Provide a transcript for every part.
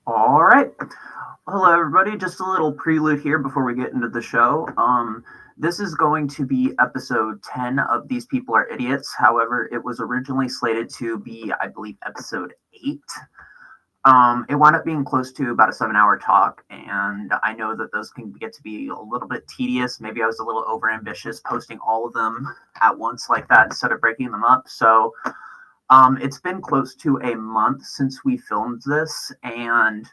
All right. Hello, everybody. Just a little prelude here before we get into the show. This is going to be episode 10 of These People Are Idiots. However, it was originally slated to be, I believe, episode 8. It wound up being close to about a 7-hour talk, and I know that those can get to be a little bit tedious. Maybe I was a little overambitious posting all of them at once like that instead of breaking them up. So it's been close to a month since we filmed this, and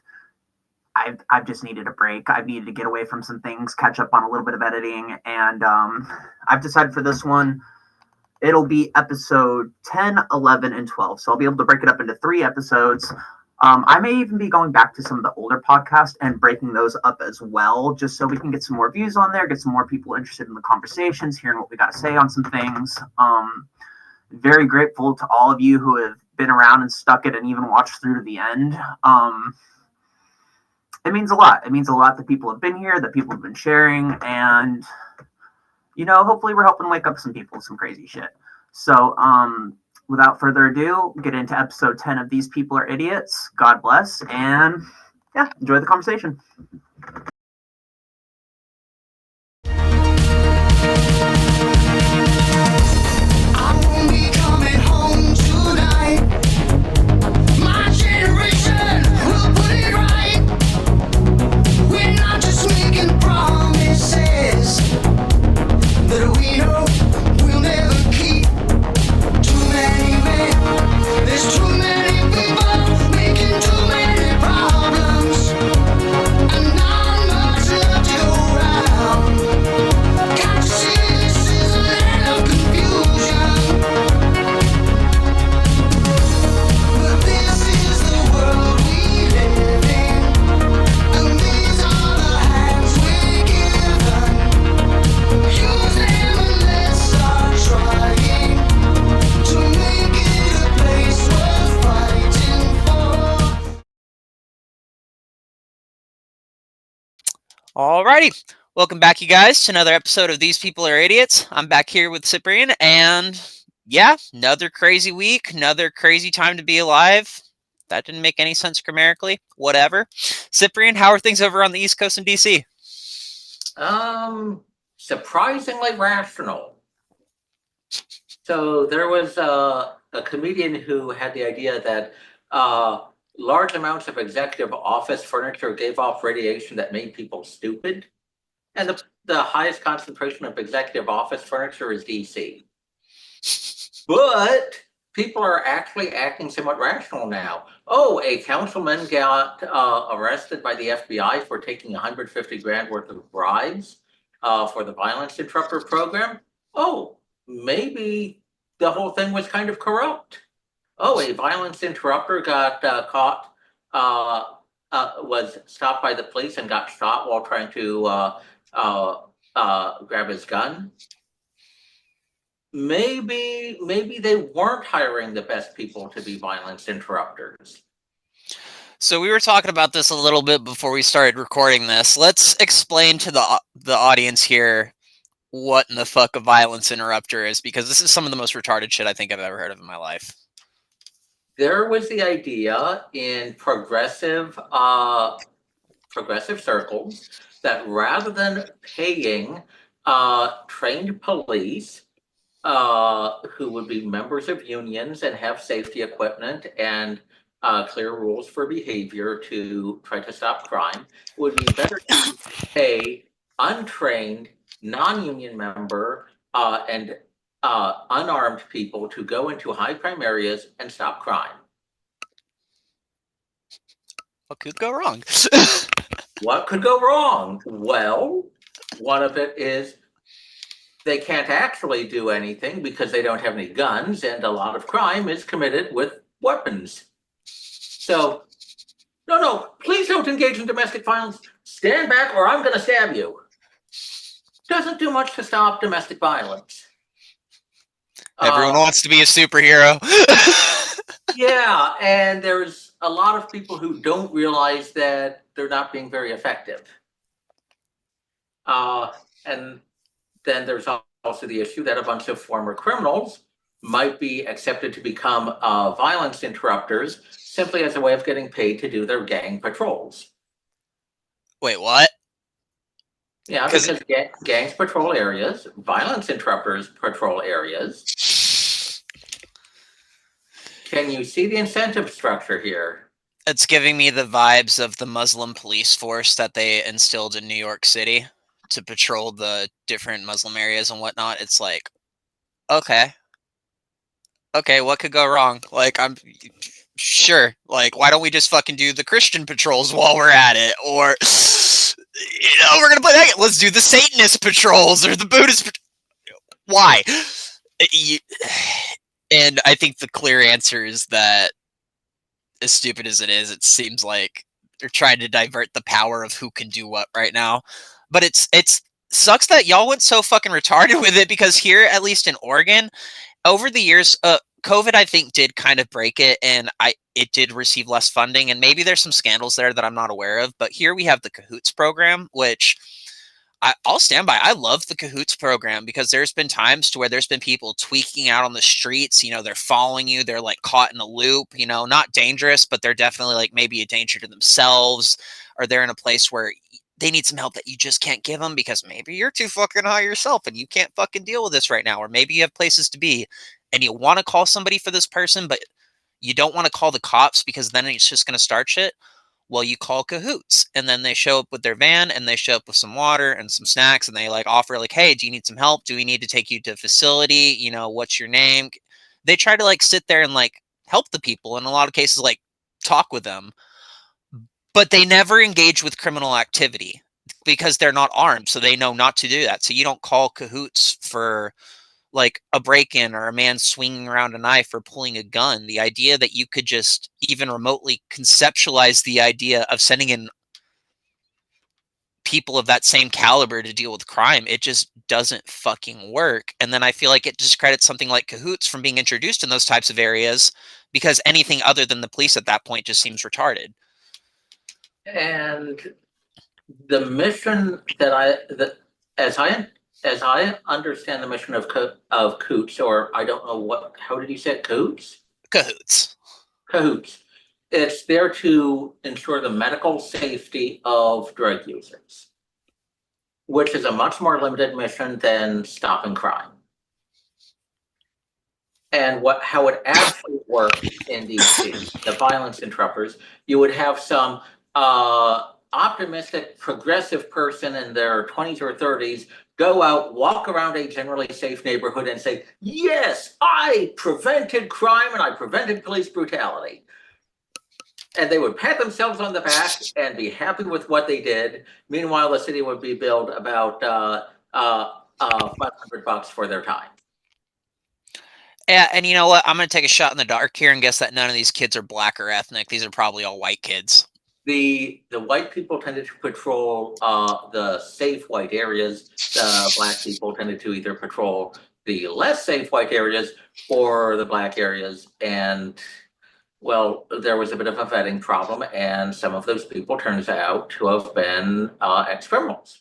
I've just needed a break. I've needed to get away from some things, catch up on a little bit of editing, and I've decided for this one, it'll be episode 10, 11, and 12. So I'll be able to break it up into 3 episodes. I may even be going back to some of the older podcasts and breaking those up as well, just so we can get some more views on there, get some more people interested in the conversations, hearing what we got to say on some things. Very grateful to all of you who have been around and stuck it and even watched through to the end. It means a lot. It means a lot that people have been here, that people have been sharing, and hopefully we're helping wake up some people with some crazy shit. So, without further ado, get into episode 10 of These People Are Idiots. God bless, and yeah, enjoy the conversation. Alrighty, welcome back, you guys, to another episode of These People Are Idiots. I'm back here with Cyprian, and yeah, another crazy week, another crazy time to be alive. That didn't make any sense grammatically. Whatever. Cyprian, how are things over on the East Coast in DC? Surprisingly rational. So there was a comedian who had the idea that large amounts of executive office furniture gave off radiation that made people stupid. And the highest concentration of executive office furniture is DC. But people are actually acting somewhat rational now. Oh, a councilman got arrested by the FBI for taking 150 grand worth of bribes for the violence interrupter program. Oh, maybe the whole thing was kind of corrupt. Oh, a violence interrupter got caught, was stopped by the police and got shot while trying to grab his gun. Maybe they weren't hiring the best people to be violence interrupters. So we were talking about this a little bit before we started recording this. Let's explain to the audience here what in the fuck a violence interrupter is, because this is some of the most retarded shit I think I've ever heard of in my life. There was the idea in progressive circles that rather than paying trained police who would be members of unions and have safety equipment and clear rules for behavior to try to stop crime, it would be better to pay untrained, non-union member and unarmed people to go into high crime areas and stop crime. What could go wrong? What could go wrong? Well, one of it is they can't actually do anything because they don't have any guns, and a lot of crime is committed with weapons. So, no, please don't engage in domestic violence. Stand back or I'm going to stab you. Doesn't do much to stop domestic violence. Everyone wants to be a superhero. Yeah, and there's a lot of people who don't realize that they're not being very effective. And then there's also the issue that a bunch of former criminals might be accepted to become violence interrupters simply as a way of getting paid to do their gang patrols. Wait, what? Yeah, because gangs patrol areas, violence interrupters patrol areas. Can you see the incentive structure here? It's giving me the vibes of the Muslim police force that they instilled in New York City to patrol the different Muslim areas and whatnot. It's like, okay, what could go wrong? Like, I'm sure. Like, why don't we just fucking do the Christian patrols while we're at it? Or, we're gonna play that. Let's do the Satanist patrols or the Buddhist. Why? And I think the clear answer is that, as stupid as it is, it seems like they're trying to divert the power of who can do what right now. But it's sucks that y'all went so fucking retarded with it, because here, at least in Oregon, over the years, COVID, I think, did kind of break it, and it did receive less funding, and maybe there's some scandals there that I'm not aware of. But here we have the CAHOOTS program, which I'll stand by. I love the CAHOOTS program, because there's been times to where there's been people tweaking out on the streets. They're following you. They're like caught in a loop, not dangerous, but they're definitely like maybe a danger to themselves, or they're in a place where they need some help that you just can't give them because maybe you're too fucking high yourself and you can't fucking deal with this right now. Or maybe you have places to be and you want to call somebody for this person, but you don't want to call the cops because then it's just going to start shit. Well, you call CAHOOTS, and then they show up with their van, and they show up with some water and some snacks, and they like offer like, hey, do you need some help? Do we need to take you to a facility? What's your name? They try to like sit there and like help the people, in a lot of cases, like talk with them, but they never engage with criminal activity because they're not armed, so they know not to do that. So you don't call CAHOOTS for like a break-in or a man swinging around a knife or pulling a gun. The idea that you could just even remotely conceptualize the idea of sending in people of that same caliber to deal with crime, it just doesn't fucking work. And then I feel like it discredits something like CAHOOTS from being introduced in those types of areas, because anything other than the police at that point just seems retarded. And the mission as I understand the mission of COOTS, or I don't know how did you say it, COOTS? CAHOOTS. CAHOOTS. It's there to ensure the medical safety of drug users, which is a much more limited mission than stopping crime. And how it actually works in DC, the violence interrupters, you would have some optimistic, progressive person in their 20s or 30s go out, walk around a generally safe neighborhood and say, yes, I prevented crime and I prevented police brutality. And they would pat themselves on the back and be happy with what they did. Meanwhile, the city would be billed about $500 for their time. Yeah, and you know what? I'm going to take a shot in the dark here and guess that none of these kids are black or ethnic. These are probably all white kids. The white people tended to patrol the safe white areas. The black people tended to either patrol the less safe white areas or the black areas. And, well, there was a bit of a vetting problem, and some of those people turns out to have been ex-criminals.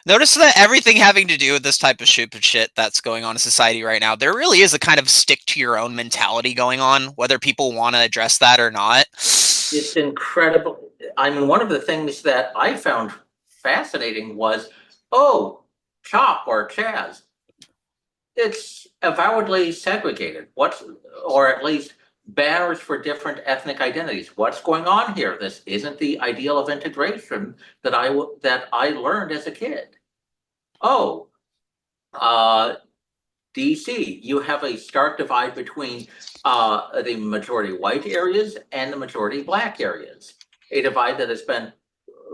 Notice that everything having to do with this type of stupid shit that's going on in society right now, there really is a kind of stick to your own mentality going on, whether people want to address that or not. It's incredible. I mean, one of the things that I found fascinating was, CHOP or Chaz. It's avowedly segregated. Or at least banners for different ethnic identities. What's going on here? This isn't the ideal of integration that I learned as a kid. DC, you have a stark divide between the majority white areas and the majority black areas. A divide that has been,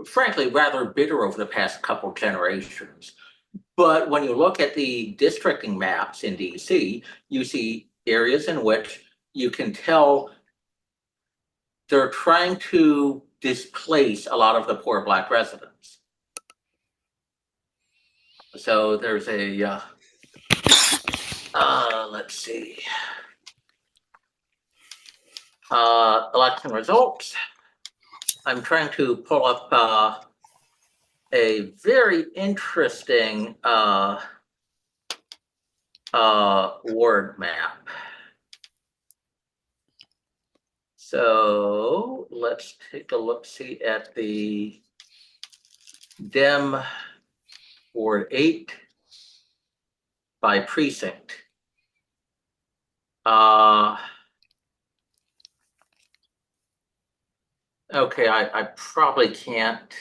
frankly, rather bitter over the past couple generations. But when you look at the districting maps in DC, you see areas in which you can tell they're trying to displace a lot of the poor black residents. So there's a, let's see. Election results. I'm trying to pull up a very interesting ward map. So let's take a look-see at the Dem Ward 8 by precinct. Okay, I probably can't.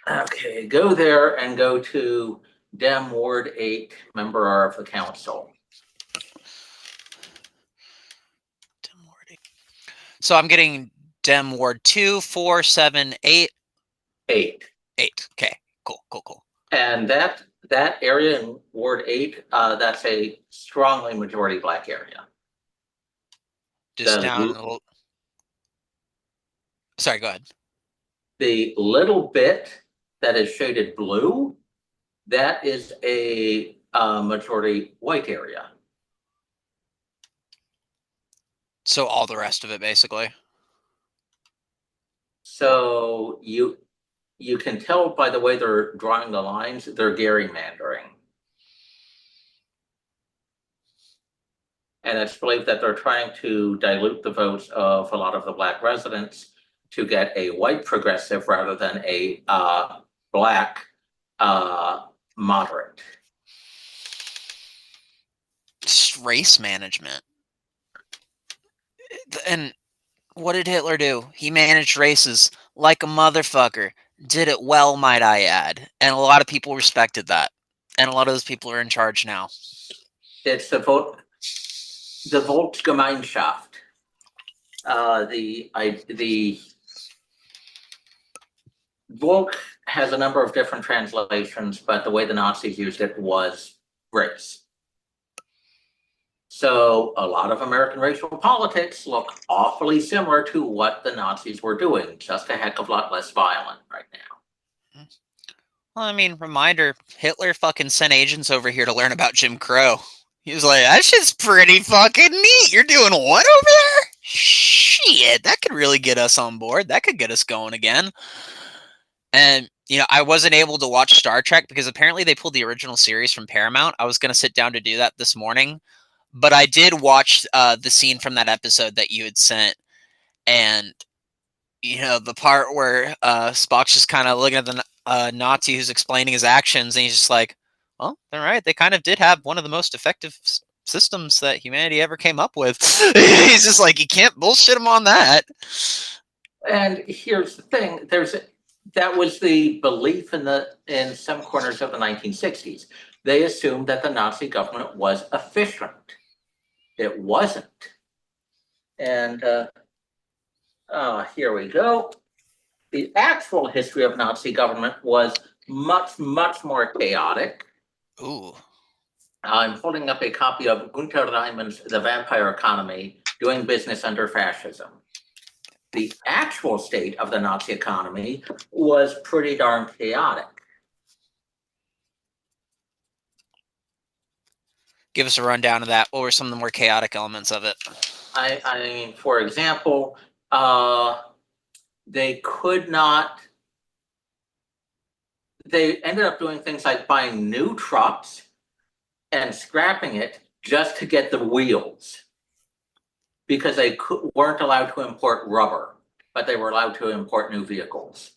Okay, go there and go to Dem Ward 8, member of the council. So I'm getting Dem Ward 2, 4, 7, 8. 8. 8. Okay, cool. And that area in Ward 8, that's a strongly majority Black area. Just down a little. Sorry, go ahead. The little bit that is shaded blue, that is a majority white area. So all the rest of it, basically. So you can tell by the way they're drawing the lines, they're gerrymandering. And it's believed that they're trying to dilute the votes of a lot of the Black residents to get a white progressive rather than a Black moderate. Just race management. And what did Hitler do? He managed races like a motherfucker. Did it well, might I add. And a lot of people respected that. And a lot of those people are in charge now. It's the Volksgemeinschaft. The Volk has a number of different translations, but the way the Nazis used it was race. So a lot of American racial politics look awfully similar to what the Nazis were doing, just a heck of a lot less violent right now. Well, I mean, reminder, Hitler fucking sent agents over here to learn about Jim Crow. He was like, that shit's pretty fucking neat. You're doing what over there? Shit, that could really get us on board. That could get us going again. And, you know, I wasn't able to watch Star Trek because apparently they pulled the original series from Paramount. I was going to sit down to do that this morning. But I did watch the scene from that episode that you had sent. And, you know, the part where Spock's just kind of looking at the Nazi who's explaining his actions. And he's just like, well, they're right. They kind of did have one of the most effective systems that humanity ever came up with. He's just like, you can't bullshit him on that. And here's the thing. That was the belief in some corners of the 1960s. They assumed that the Nazi government was efficient. It wasn't. And here we go. The actual history of Nazi government was much, much more chaotic. Ooh. I'm holding up a copy of Gunter Raimann's The Vampire Economy, Doing Business Under Fascism. The actual state of the Nazi economy was pretty darn chaotic. Give us a rundown of that. What were some of the more chaotic elements of it? I mean, for example, they ended up doing things like buying new trucks and scrapping it just to get the wheels, because they weren't allowed to import rubber, but they were allowed to import new vehicles.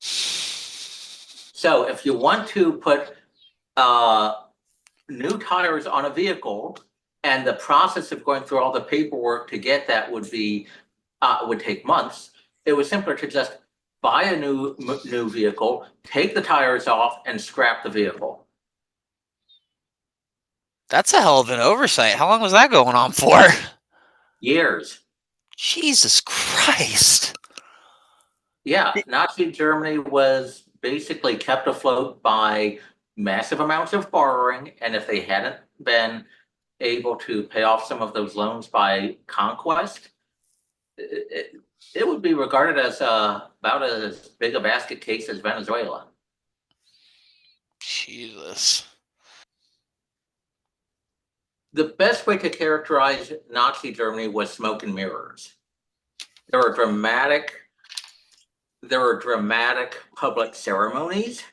So if you want to put new tires on a vehicle, and the process of going through all the paperwork to get that would take months, it was simpler to just buy a new vehicle, take the tires off, and scrap the vehicle. That's a hell of an oversight. How long was that going on for? Years. Jesus Christ. Yeah, Nazi Germany was basically kept afloat by massive amounts of borrowing, and if they hadn't been able to pay off some of those loans by conquest, it would be regarded as about as big a basket case as Venezuela. Jesus. The best way to characterize Nazi Germany was smoke and mirrors. There were dramatic public ceremonies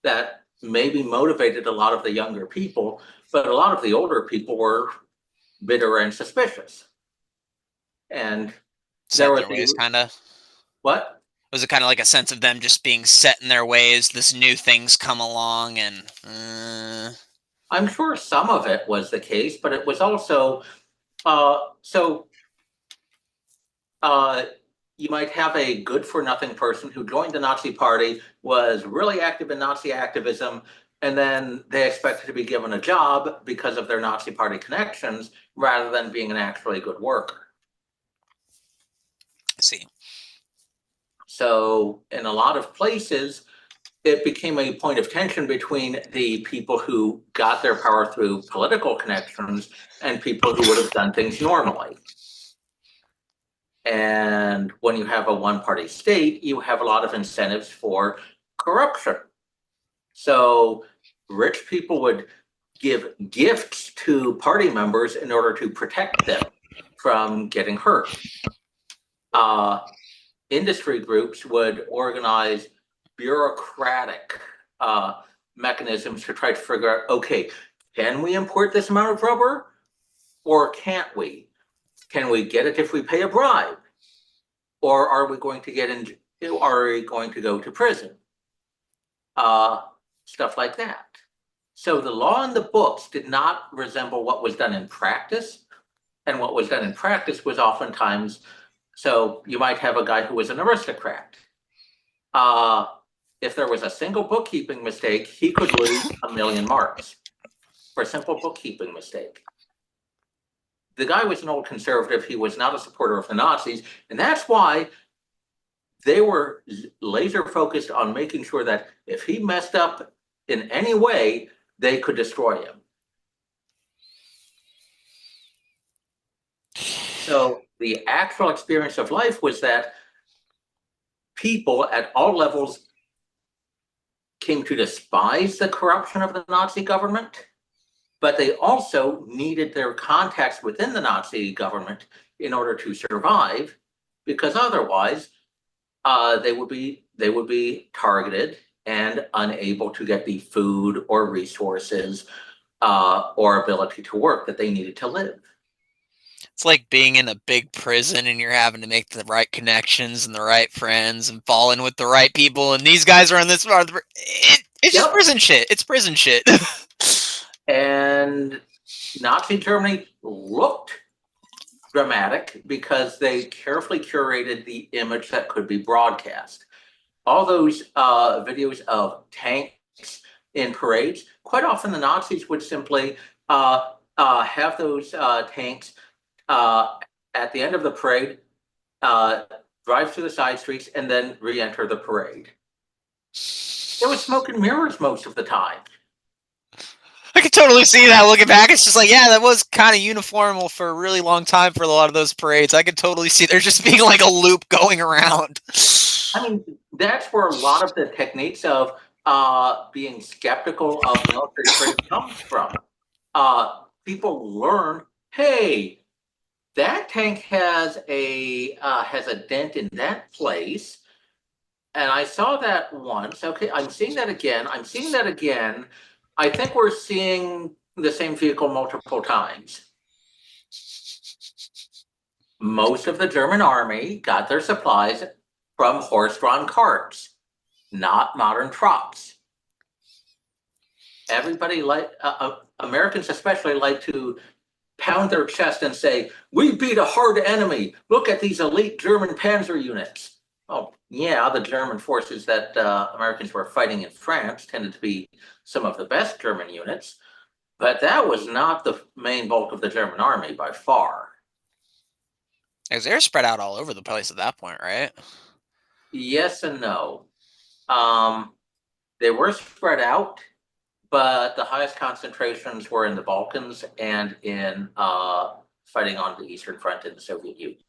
that maybe motivated a lot of the younger people, but a lot of the older people were bitter and suspicious. And Set there in was their ways, kind of. what? Was it kind of like a sense of them just being set in their ways? This new things come along, and I'm sure some of it was the case, but it was also so. You might have a good-for-nothing person who joined the Nazi Party, was really active in Nazi activism, and then they expected to be given a job because of their Nazi Party connections, rather than being an actually good worker. see. So in a lot of places, it became a point of tension between the people who got their power through political connections and people who would have done things normally. And when you have a one-party state, you have a lot of incentives for corruption. So rich people would give gifts to party members in order to protect them from getting hurt. Industry groups would organize bureaucratic mechanisms to try to figure out, okay, can we import this amount of rubber or can't we? Can we get it if we pay a bribe? Or are we going to are we going to go to prison? Stuff like that. So the law in the books did not resemble what was done in practice. And what was done in practice was oftentimes, so you might have a guy who was an aristocrat. If there was a single bookkeeping mistake, he could lose 1,000,000 marks for a simple bookkeeping mistake. The guy was an old conservative. He was not a supporter of the Nazis. And that's why they were laser focused on making sure that if he messed up in any way, they could destroy him. So the actual experience of life was that people at all levels came to despise the corruption of the Nazi government, but they also needed their contacts within the Nazi government in order to survive, because otherwise they would be targeted and unable to get the food or resources or ability to work that they needed to live. It's like being in a big prison and you're having to make the right connections and the right friends and fall in with the right people. And these guys are on this part. It's just prison shit. It's prison shit. And Nazi Germany looked dramatic because they carefully curated the image that could be broadcast. All those videos of tanks in parades, quite often the Nazis would simply have those tanks at the end of the parade, drive through the side streets, and then re-enter the parade. There was smoke and mirrors most of the time. I could totally see that looking back. It's just like, yeah, that was kind of uniform for a really long time for a lot of those parades. I could totally see there's just being like a loop going around. I mean, that's where a lot of the techniques of being skeptical of military parades comes from. People learn, hey, that tank has a dent in that place, and I saw that once. Okay, I'm seeing that again. I'm seeing that again. I think we're seeing the same vehicle multiple times. Most of the German army got their supplies from horse-drawn carts, not modern trucks. Everybody Americans especially like to pound their chest and say, we beat a hard enemy. Look at these elite German panzer units. Oh, yeah, the German forces that Americans were fighting in France tended to be some of the best German units, but that was not the main bulk of the German army by far. Because they're spread out all over the place at that point, right? Yes and no. They were spread out, but the highest concentrations were in the Balkans and in fighting on the Eastern Front in the Soviet Union.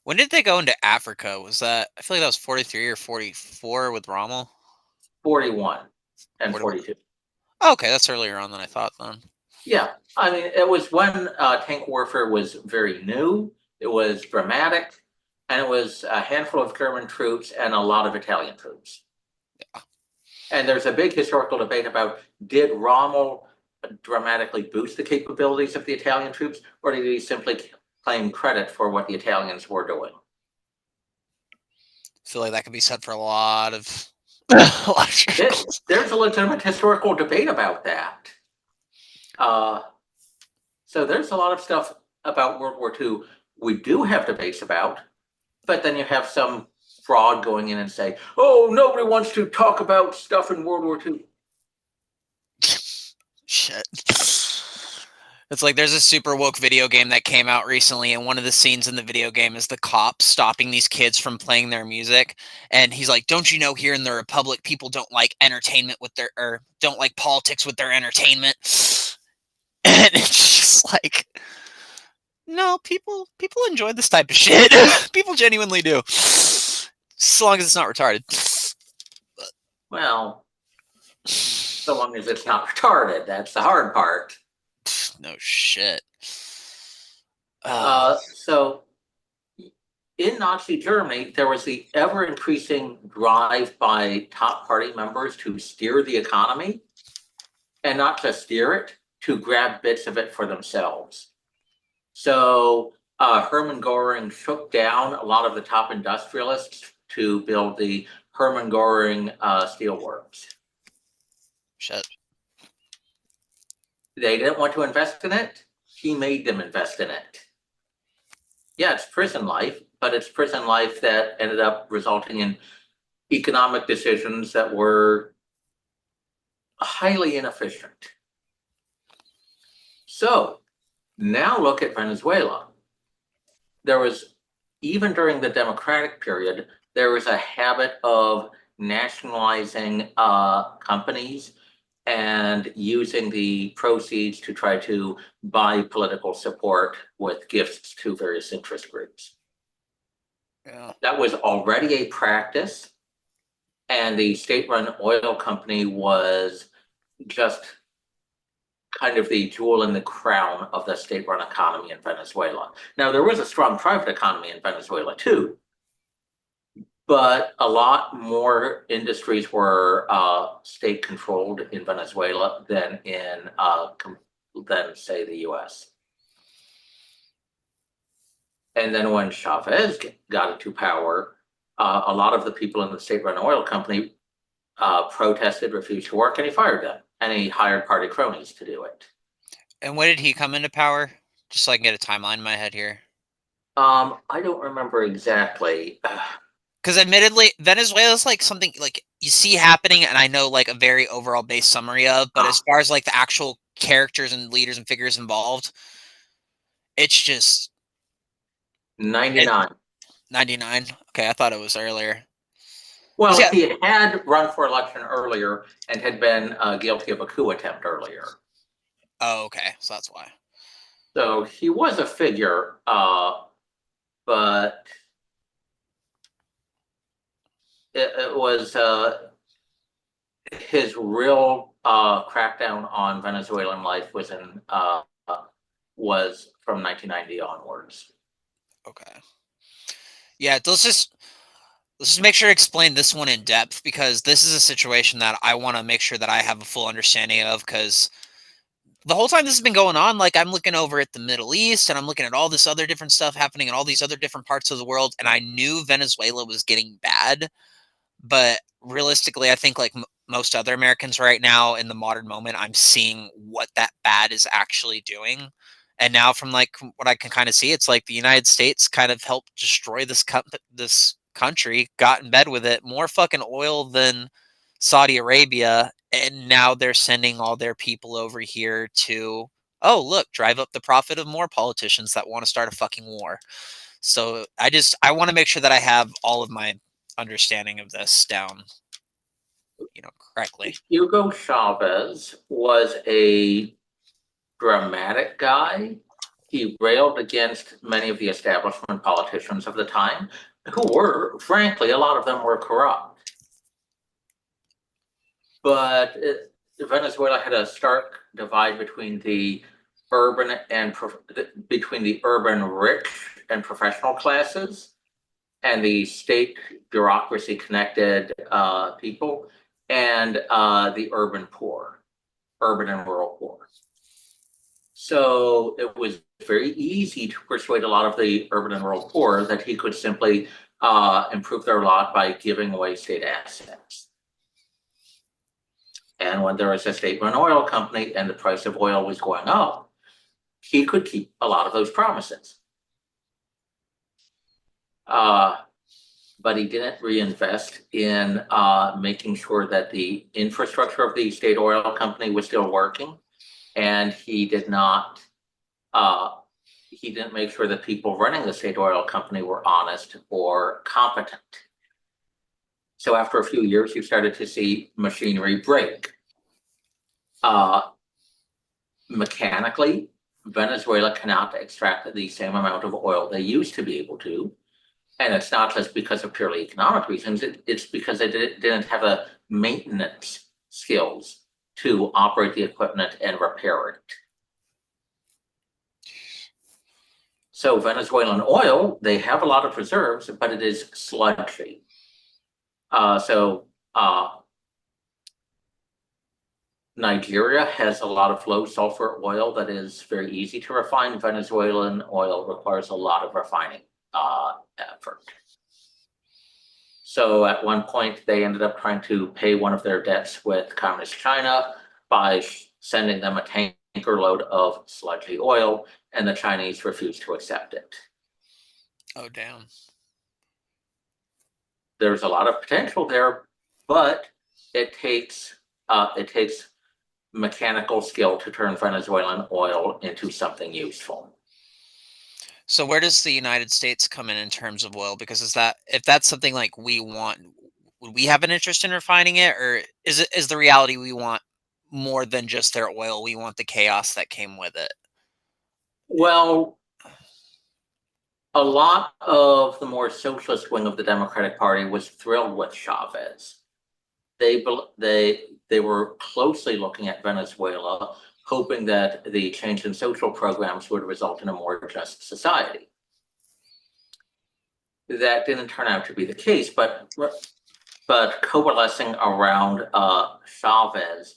When did they go into Africa? Was that, I feel like that was 43 or 44 with Rommel? 41 and 42. Oh, okay, that's earlier on than I thought then. Yeah, I mean, it was when tank warfare was very new, it was dramatic, and it was a handful of German troops and a lot of Italian troops. Yeah. And there's a big historical debate about, did Rommel dramatically boost the capabilities of the Italian troops, or did he simply claim credit for what the Italians were doing? I feel like that could be said for a lot of struggles. There's a legitimate historical debate about that. So there's a lot of stuff about World War II we do have debates about, but then you have some fraud going in and say, oh, nobody wants to talk about stuff in World War II. Shit. It's like there's a super woke video game that came out recently, and one of the scenes in the video game is the cops stopping these kids from playing their music. And he's like, don't you know here in the Republic, people don't like entertainment with their, or don't like politics with their entertainment? And it's just like, no, people enjoy this type of shit. People genuinely do. As long as it's not retarded. Well, so long as it's not retarded, that's the hard part. No shit. So in Nazi Germany, there was the ever-increasing drive by top party members to steer the economy, and not just steer it, to grab bits of it for themselves. So Hermann Goring shook down a lot of the top industrialists to build the Hermann Goring steelworks. Shit. They didn't want to invest in it. He made them invest in it. Yeah, it's prison life, but it's prison life that ended up resulting in economic decisions that were highly inefficient. So now look at Venezuela. There was, even during the democratic period, there was a habit of nationalizing companies and using the proceeds to try to buy political support with gifts to various interest groups. Yeah. That was already a practice, and the state-run oil company was just kind of the jewel in the crown of the state-run economy in Venezuela. Now, there was a strong private economy in Venezuela too, but a lot more industries were state-controlled in Venezuela than say the U.S. And then when Chavez got into power, a lot of the people in the state-run oil company protested, refused to work, and he fired them. And he hired party cronies to do it. And when did he come into power? Just so I can get a timeline in my head here. I don't remember exactly. Because admittedly, Venezuela is like something like you see happening, and I know like a very overall based summary of, but as far as like the actual characters and leaders and figures involved, it's just 99. 99. Okay, I thought it was earlier. Well, Yeah. he had run for election earlier and had been guilty of a coup attempt earlier. Oh, okay. So that's why. So he was a figure, but it was his real crackdown on Venezuelan life was from 1990 onwards. Okay. Yeah, let's just make sure to explain this one in depth, because this is a situation that I want to make sure that I have a full understanding of, because the whole time this has been going on, like I'm looking over at the Middle East and I'm looking at all this other different stuff happening in all these other different parts of the world, and I knew Venezuela was getting bad, but realistically, I think like most other Americans right now in the modern moment, I'm seeing what that bad is actually doing. And now from like what I can kind of see, it's like the United States kind of helped destroy this country, got in bed with it, more fucking oil than Saudi Arabia, and now they're sending all their people over here to, oh, look, drive up the profit of more politicians that want to start a fucking war. So I want to make sure that I have all of my understanding of this down, correctly. Hugo Chavez was a dramatic guy. He railed against many of the establishment politicians of the time, who were, frankly, a lot of them were corrupt. But Venezuela had a stark divide between the urban rich and professional classes, and the state bureaucracy connected people, and the urban poor. urban and rural poor. So it was very easy to persuade a lot of the urban and rural poor that he could simply improve their lot by giving away state assets. And when there was a state-run oil company and the price of oil was going up, he could keep a lot of those promises. But he didn't reinvest in making sure that the infrastructure of the state oil company was still working, and he didn't make sure that people running the state oil company were honest or competent. So after a few years, you started to see machinery break. Mechanically, Venezuela cannot extract the same amount of oil they used to be able to. And it's not just because of purely economic reasons, it's because they didn't have the maintenance skills to operate the equipment and repair it. So Venezuelan oil, they have a lot of reserves, but it is sludgy. Nigeria has a lot of low sulfur oil that is very easy to refine. Venezuelan oil requires a lot of refining effort. So at one point, they ended up trying to pay one of their debts with Communist China by sending them a tanker load of sludgy oil, and the Chinese refused to accept it. Oh, damn. There's a lot of potential there, but it takes mechanical skill to turn Venezuelan oil into something useful. So where does the United States come in terms of oil? Because if that's something like we want, would we have an interest in refining it, or is the reality we want more than just their oil? We want the chaos that came with it. Well, a lot of the more socialist wing of the Democratic Party was thrilled with Chavez. They were closely looking at Venezuela, hoping that the change in social programs would result in a more just society. That didn't turn out to be the case, but coalescing around Chavez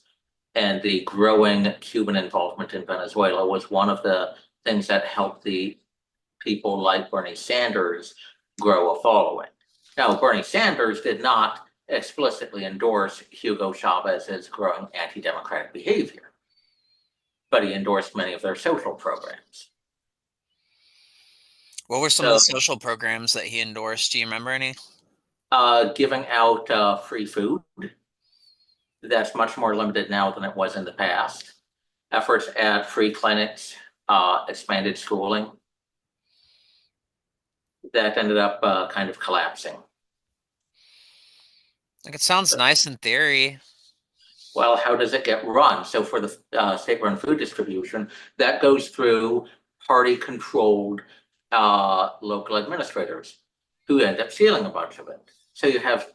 and the growing Cuban involvement in Venezuela was one of the things that helped the people like Bernie Sanders grow a following. Now, Bernie Sanders did not explicitly endorse Hugo Chavez's growing anti-democratic behavior, but he endorsed many of their social programs. What were some of the social programs that he endorsed? Do you remember any? Giving out free food. That's much more limited now than it was in the past. Efforts at free clinics, expanded schooling. That ended up kind of collapsing. Like, it sounds nice in theory. Well, how does it get run? So for the state-run food distribution, that goes through party-controlled local administrators who end up stealing a bunch of it. So you have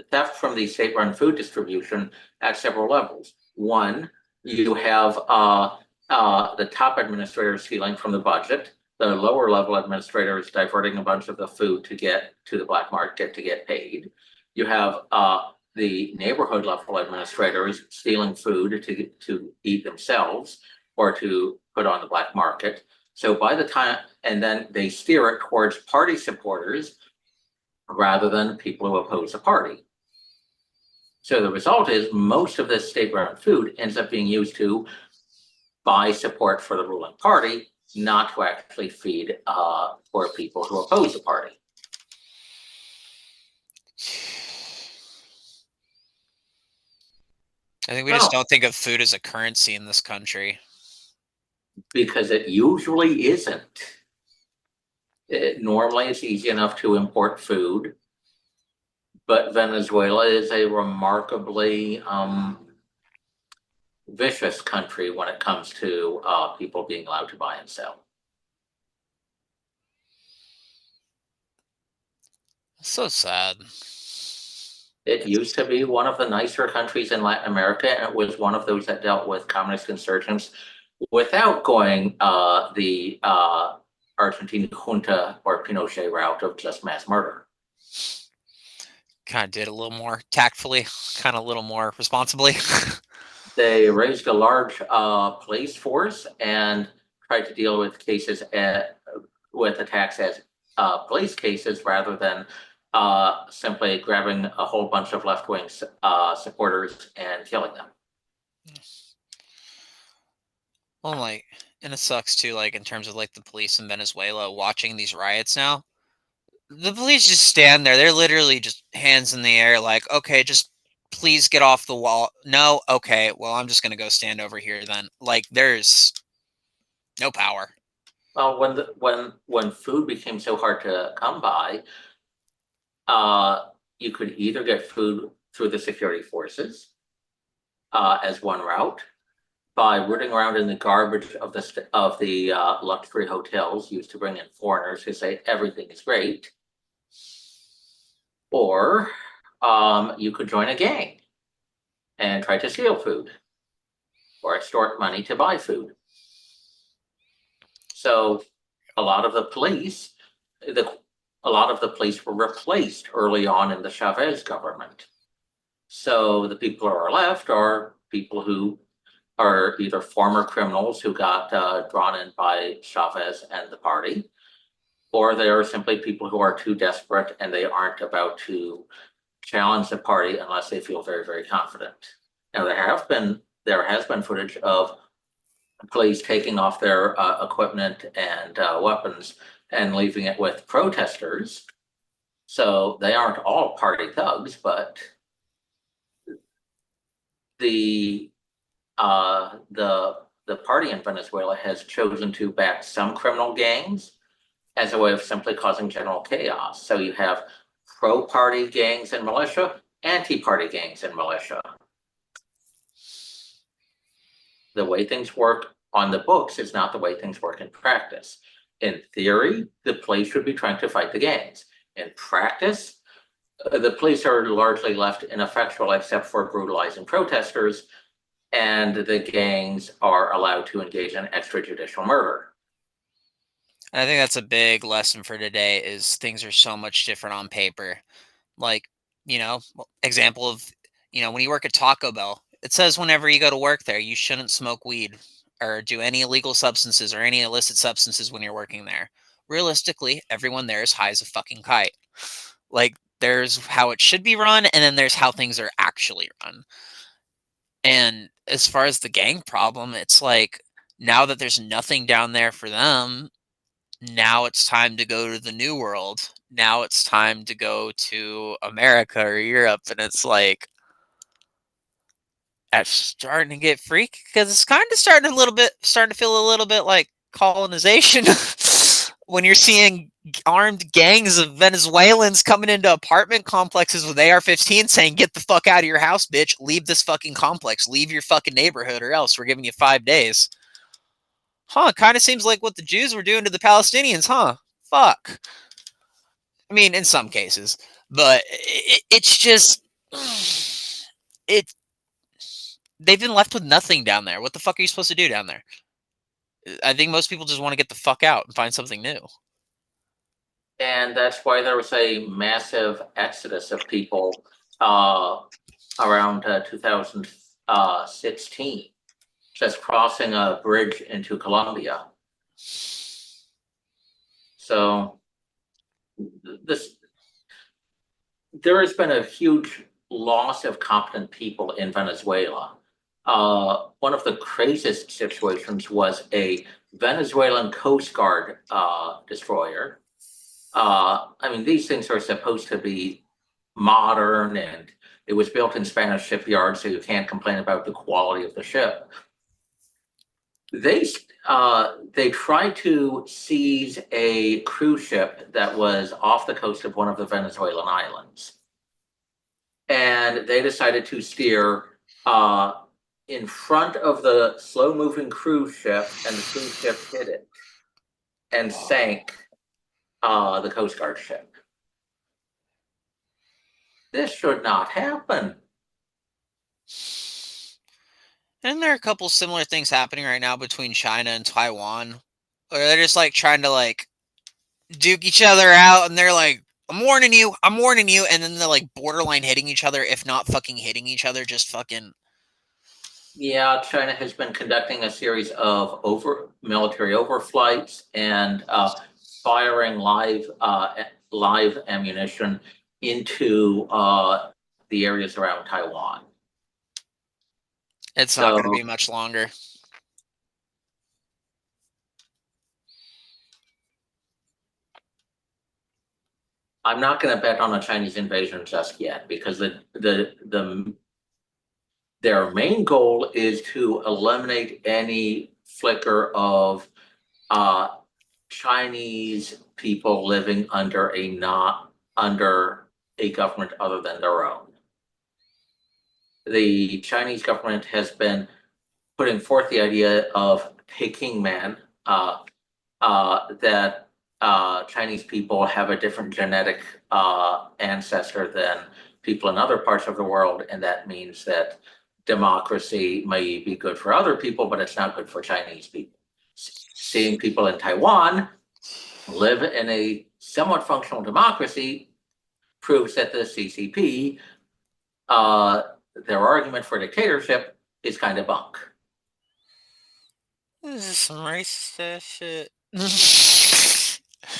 theft from the state-run food distribution at several levels. One, you have the top administrators stealing from the budget, the lower level administrators diverting a bunch of the food to get to the black market to get paid. You have the neighborhood level administrators stealing food to eat themselves or to put on the black market. So by the time, and then they steer it towards party supporters rather than people who oppose a party. So the result is most of this state-run food ends up being used to buy support for the ruling party, not to actually feed poor people who oppose the party. I think we just don't think of food as a currency in this country. Because it usually isn't. Normally, it's easy enough to import food, but Venezuela is a remarkably vicious country when it comes to people being allowed to buy and sell. So sad. It used to be one of the nicer countries in Latin America, and it was one of those that dealt with communist insurgents without going the Argentina Junta or Pinochet route of just mass murder. Kind of did a little more tactfully, kind of a little more responsibly. They raised a large police force and tried to deal with cases with attacks as police cases rather than simply grabbing a whole bunch of left-wing supporters and killing them. Well, like, and it sucks too, like, in terms of, like, the police in Venezuela watching these riots now. The police just stand there. They're literally just hands in the air, like, okay, just please get off the wall. No, okay, well, I'm just gonna go stand over here then. Like, there's no power. Well, when food became so hard to come by, you could either get food through the security forces as one route, by rooting around in the garbage of the luxury hotels used to bring in foreigners who say everything is great, or you could join a gang and try to steal food or extort money to buy food. So a lot of the police were replaced early on in the Chavez government. So the people who are left are people who are either former criminals who got drawn in by Chavez and the party, or they are simply people who are too desperate and they aren't about to challenge the party unless they feel very, very confident. Now, there has been footage of police taking off their equipment and weapons and leaving it with protesters. So they aren't all party thugs, but the party in Venezuela has chosen to back some criminal gangs as a way of simply causing general chaos. So you have pro-party gangs and militia, anti-party gangs and militia. The way things work on the books is not the way things work in practice. In theory, the police should be trying to fight the gangs. In practice, the police are largely left ineffectual except for brutalizing protesters, and the gangs are allowed to engage in extrajudicial murder. And I think that's a big lesson for today is things are so much different on paper. Like, example of, when you work at Taco Bell, it says whenever you go to work there, you shouldn't smoke weed or do any illegal substances or any illicit substances when you're working there. Realistically, everyone there is high as a fucking kite. Like, there's how it should be run, and then there's how things are actually run. And as far as the gang problem, it's like, now that there's nothing down there for them, now it's time to go to the new world. Now it's time to go to America or Europe. And it's like, that's starting to get freaky because it's kind of starting to feel a little bit like colonization when you're seeing armed gangs of Venezuelans coming into apartment complexes with AR-15 saying, get the fuck out of your house, bitch. Leave this fucking complex. Leave your fucking neighborhood or else we're giving you 5 days. Kind of seems like what the Jews were doing to the Palestinians, Fuck. I mean, in some cases. But it's just... They've been left with nothing down there. What the fuck are you supposed to do down there? I think most people just want to get the fuck out and find something new. And that's why there was a massive exodus of people around 2016, just crossing a bridge into Colombia. So there has been a huge loss of competent people in Venezuela. One of the craziest situations was a Venezuelan Coast Guard destroyer. I mean, these things are supposed to be modern, and it was built in Spanish shipyards, so you can't complain about the quality of the ship. They tried to seize a cruise ship that was off the coast of one of the Venezuelan islands. And they decided to steer in front of the slow-moving cruise ship, and the cruise ship hit it and sank the Coast Guard ship. This should not happen. And there are a couple similar things happening right now between China and Taiwan, where they're just like trying to like duke each other out, and they're like, I'm warning you, and then they're like borderline hitting each other, if not fucking hitting each other, just fucking Yeah, China has been conducting a series of military overflights and firing live ammunition into the areas around Taiwan. It's not going to So be much longer. I'm not going to bet on a Chinese invasion just yet, because their main goal is to eliminate any flicker of Chinese people living under a government other than their own. The Chinese government has been putting forth the idea of Peking man, that Chinese people have a different genetic ancestor than people in other parts of the world, and that means that democracy may be good for other people, but it's not good for Chinese people. Seeing people in Taiwan live in a somewhat functional democracy proves that the CCP, their argument for dictatorship, is kind of bunk. This is some racist shit.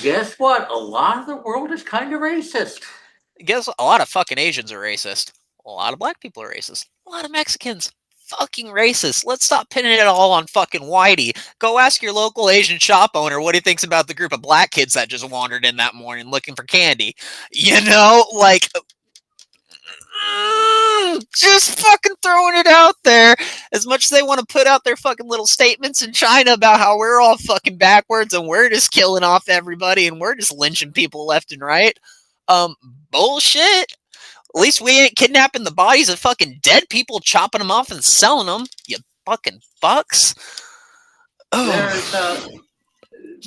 Guess what? A lot of the world is kind of racist. Guess a lot of fucking Asians are racist. A lot of black people are racist. A lot of Mexicans fucking racist. Let's stop pinning it all on fucking Whitey. Go ask your local Asian shop owner what he thinks about the group of black kids that just wandered in that morning looking for candy. You know, like just fucking throwing it out there. As much as they want to put out their fucking little statements in China about how we're all fucking backwards and we're just killing off everybody and we're just lynching people left and right. Um, bullshit. At least we ain't kidnapping the bodies of fucking dead people, chopping them off and selling them. You fucking fucks. Oh.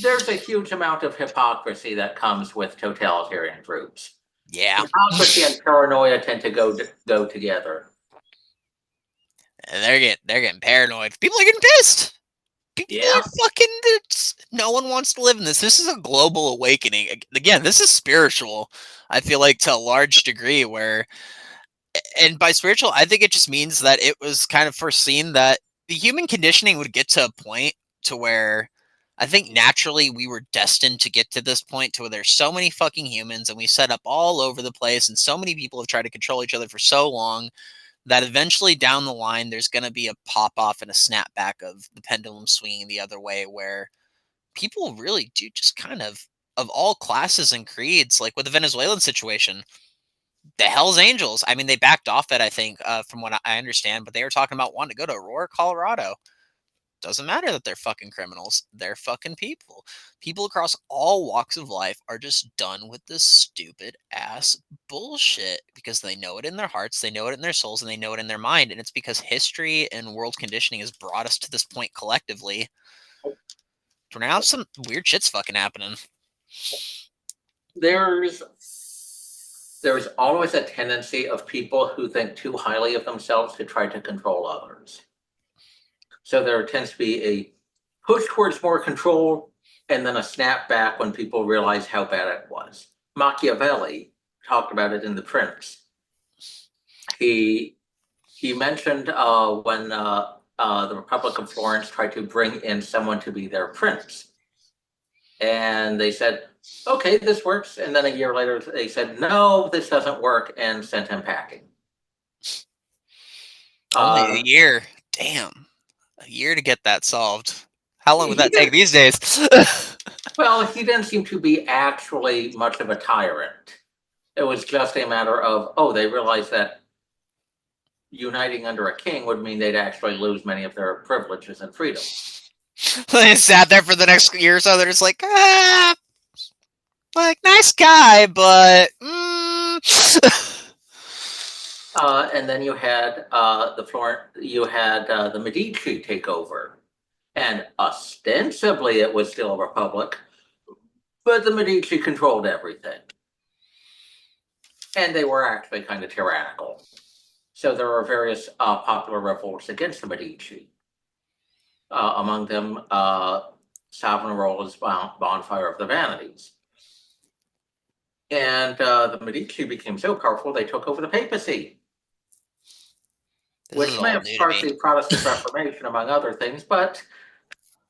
There's a huge amount of hypocrisy that comes with totalitarian groups. Yeah. Hypocrisy and paranoia tend to go together. They're getting paranoid. People are getting pissed. People Yeah. are fucking. No one wants to live in this. This is a global awakening. Again, this is spiritual. I feel like to a large degree, where, and by spiritual, I think it just means that it was kind of foreseen that the human conditioning would get to a point to where I think naturally we were destined to get to this point to where there's so many fucking humans and we set up all over the place and so many people have tried to control each other for so long that eventually down the line there's going to be a pop off and a snapback of the pendulum swinging the other way where people really do just kind of all classes and creeds, like with the Venezuelan situation, the Hells Angels. I mean, they backed off it, I think, from what I understand, but they were talking about wanting to go to Aurora, Colorado. Doesn't matter that they're fucking criminals. They're fucking people. People across all walks of life are just done with this stupid ass bullshit because they know it in their hearts, they know it in their souls, and they know it in their mind. And it's because history and world conditioning has brought us to this point collectively. For now, some weird shit's fucking happening. There's always a tendency of people who think too highly of themselves to try to control others. So there tends to be a push towards more control and then a snap back when people realize how bad it was. Machiavelli talked about it in The Prince. He mentioned when the Republic of Florence tried to bring in someone to be their prince. And they said, okay, this works. And then a year later, they said, no, this doesn't work, and sent him packing. Only a year. Damn. A year to get that solved. How long would that take these days? Well, he didn't seem to be actually much of a tyrant. It was just a matter of, oh, they realized that uniting under a king would mean they'd actually lose many of their privileges and freedoms. They sat there for the next year or so. They're just like, like nice guy, but. And then you had the Medici take over, and ostensibly it was still a republic, but the Medici controlled everything, and they were actually kind of tyrannical. So there are various popular revolts against the Medici. Among them, Savonarola's Bonfire of the Vanities. And the Medici became so powerful they took over the papacy. This is which may all have new to sparked me. the Protestant Reformation, among other things. But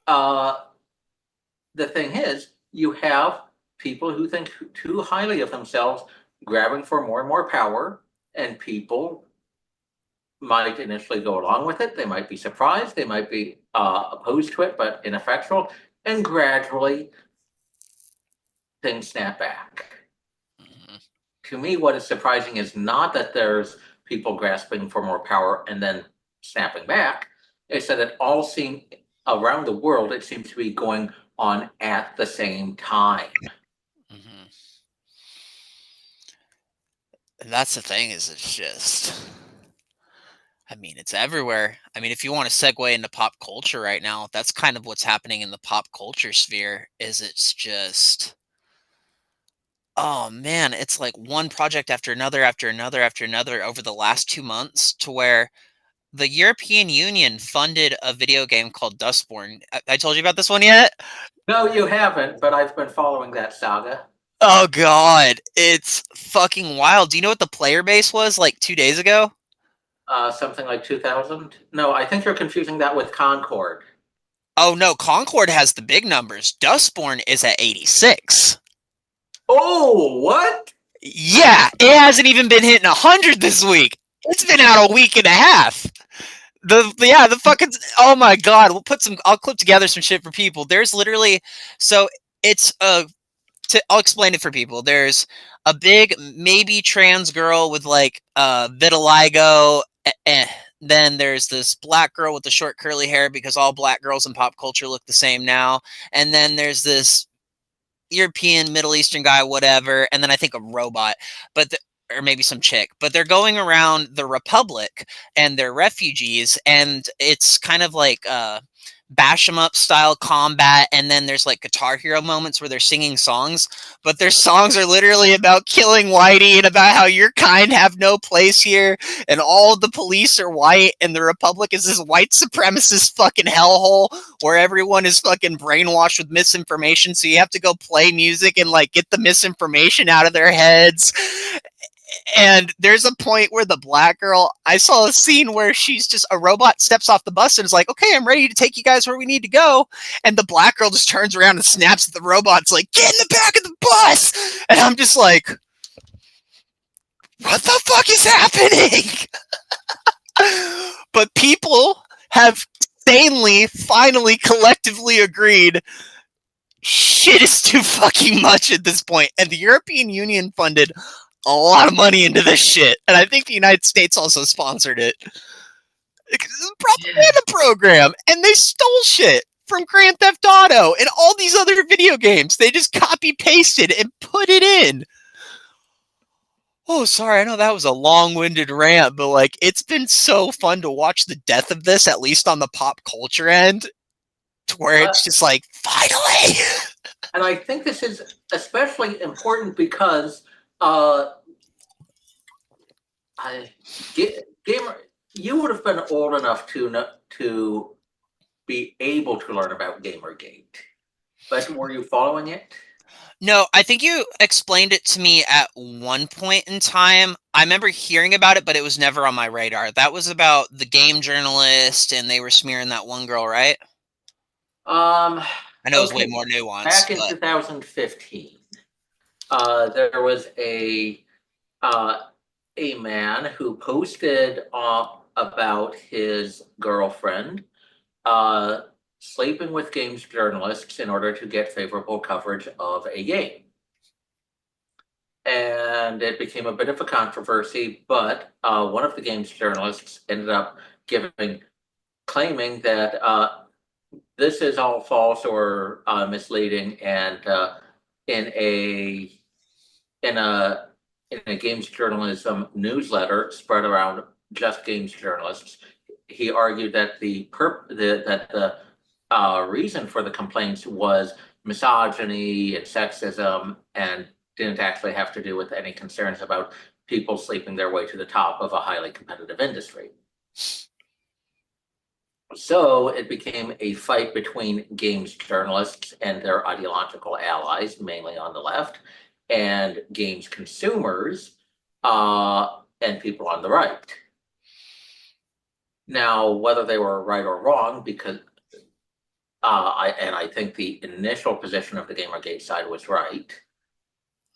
the thing is, you have people who think too highly of themselves, grabbing for more and more power, and people might initially go along with it. They might be surprised. They might be opposed to it, but ineffectual. And gradually, things snap back. Mhm. To me, what is surprising is not that there's people grasping for more power and then snapping back. It's that it all seems around the world, it seems to be going on at the same time. Mhm. And that's the thing, is it's just, I mean, it's everywhere. I mean, if you want to segue into pop culture right now, that's kind of what's happening in the pop culture sphere, is it's just, oh man, it's like one project after another after another after another over the last 2 months, to where the European Union funded a video game called Dustborn. I told you about this one yet? No, you haven't, but I've been following that saga. Oh god, it's fucking wild. Do you know what the player base was like 2 days ago? Something like 2000. No, I think you're confusing that with Concord. Oh no, Concord has the big numbers. Dustborn is at 86. Oh, what? Yeah, it hasn't even been hitting 100 this week. It's been out a week and a half. The fucking, oh my god, I'll clip together some shit for people. There's literally, so it's I'll explain it for people. There's a big maybe trans girl with like vitiligo. Then there's this black girl with the short curly hair, because all black girls in pop culture look the same now. And then there's this European, Middle Eastern guy, whatever, and then I think a robot, but or maybe some chick. But they're going around the Republic, and they're refugees, and it's kind of like bash 'em up style combat, and then there's like Guitar Hero moments where they're singing songs, but their songs are literally about killing whitey and about how your kind have no place here, and all the police are white, and the Republic is this white supremacist fucking hellhole where everyone is fucking brainwashed with misinformation, so you have to go play music and like get the misinformation out of their heads. And there's a point where the black girl, I saw a scene where she's just, a robot steps off the bus and is like, okay, I'm ready to take you guys where we need to go. And the black girl just turns around and snaps at the robot's like, get in the back of the bus. And I'm just like, what the fuck is happening? But people have sanely, finally, collectively agreed shit is too fucking much at this point. And the European Union funded a lot of money into this shit. And I think the United States also sponsored it. It's a propaganda program. And they stole shit from Grand Theft Auto and all these other video games. They just copy pasted and put it in. Oh, sorry, I know that was a long-winded rant, but like, it's been so fun to watch the death of this, at least on the pop culture end, to where it's just like, finally. And I think this is especially important because gamer, you would have been old enough to be able to learn about Gamergate, but were you following it? No, I think you explained it to me at one point in time. I remember hearing about it, but it was never on my radar. That was about the game journalist, and they were smearing that one girl, right? Um, I know it was way okay. more Back nuanced, in but 2015, there was uh, a man who posted about his girlfriend uh, sleeping with games journalists in order to get favorable coverage of a game. And it became a bit of a controversy, but one of the games journalists ended up claiming that this is all false or misleading, and in a in a in a games journalism newsletter spread around just games journalists, he argued that the reason for the complaints was misogyny and sexism, and didn't actually have to do with any concerns about people sleeping their way to the top of a highly competitive industry. So it became a fight between games journalists and their ideological allies, mainly on the left, and games consumers and people on the right. Now, whether they were right or wrong, because I think the initial position of the Gamergate side was right,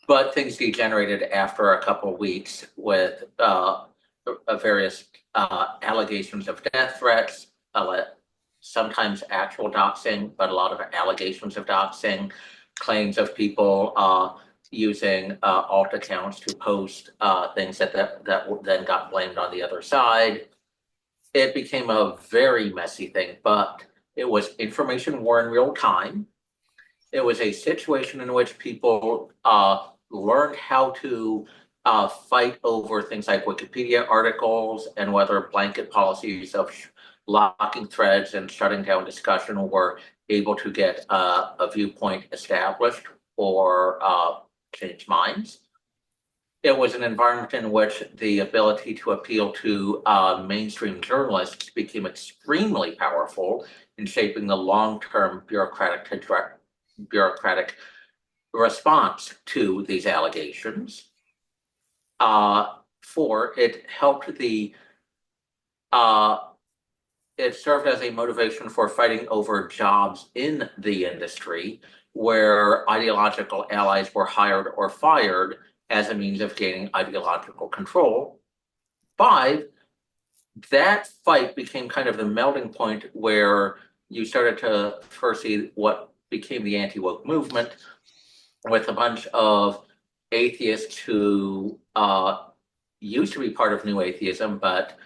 but things degenerated after a couple of weeks with various allegations of death threats, sometimes actual doxing, but a lot of allegations of doxing, claims of people using alt accounts to post things that then got blamed on the other side. It became a very messy thing, but it was information war in real time. It was a situation in which people learned how to fight over things like Wikipedia articles and whether blanket policies of locking threads and shutting down discussion were able to get a viewpoint established or change minds. It was an environment in which the ability to appeal to mainstream journalists became extremely powerful in shaping the long-term bureaucratic response to these allegations. It helped it served as a motivation for fighting over jobs in the industry where ideological allies were hired or fired as a means of gaining ideological control. 5, that fight became kind of the melting point where you started to first see what became the anti-woke movement with a bunch of atheists who used to be part of New Atheism, but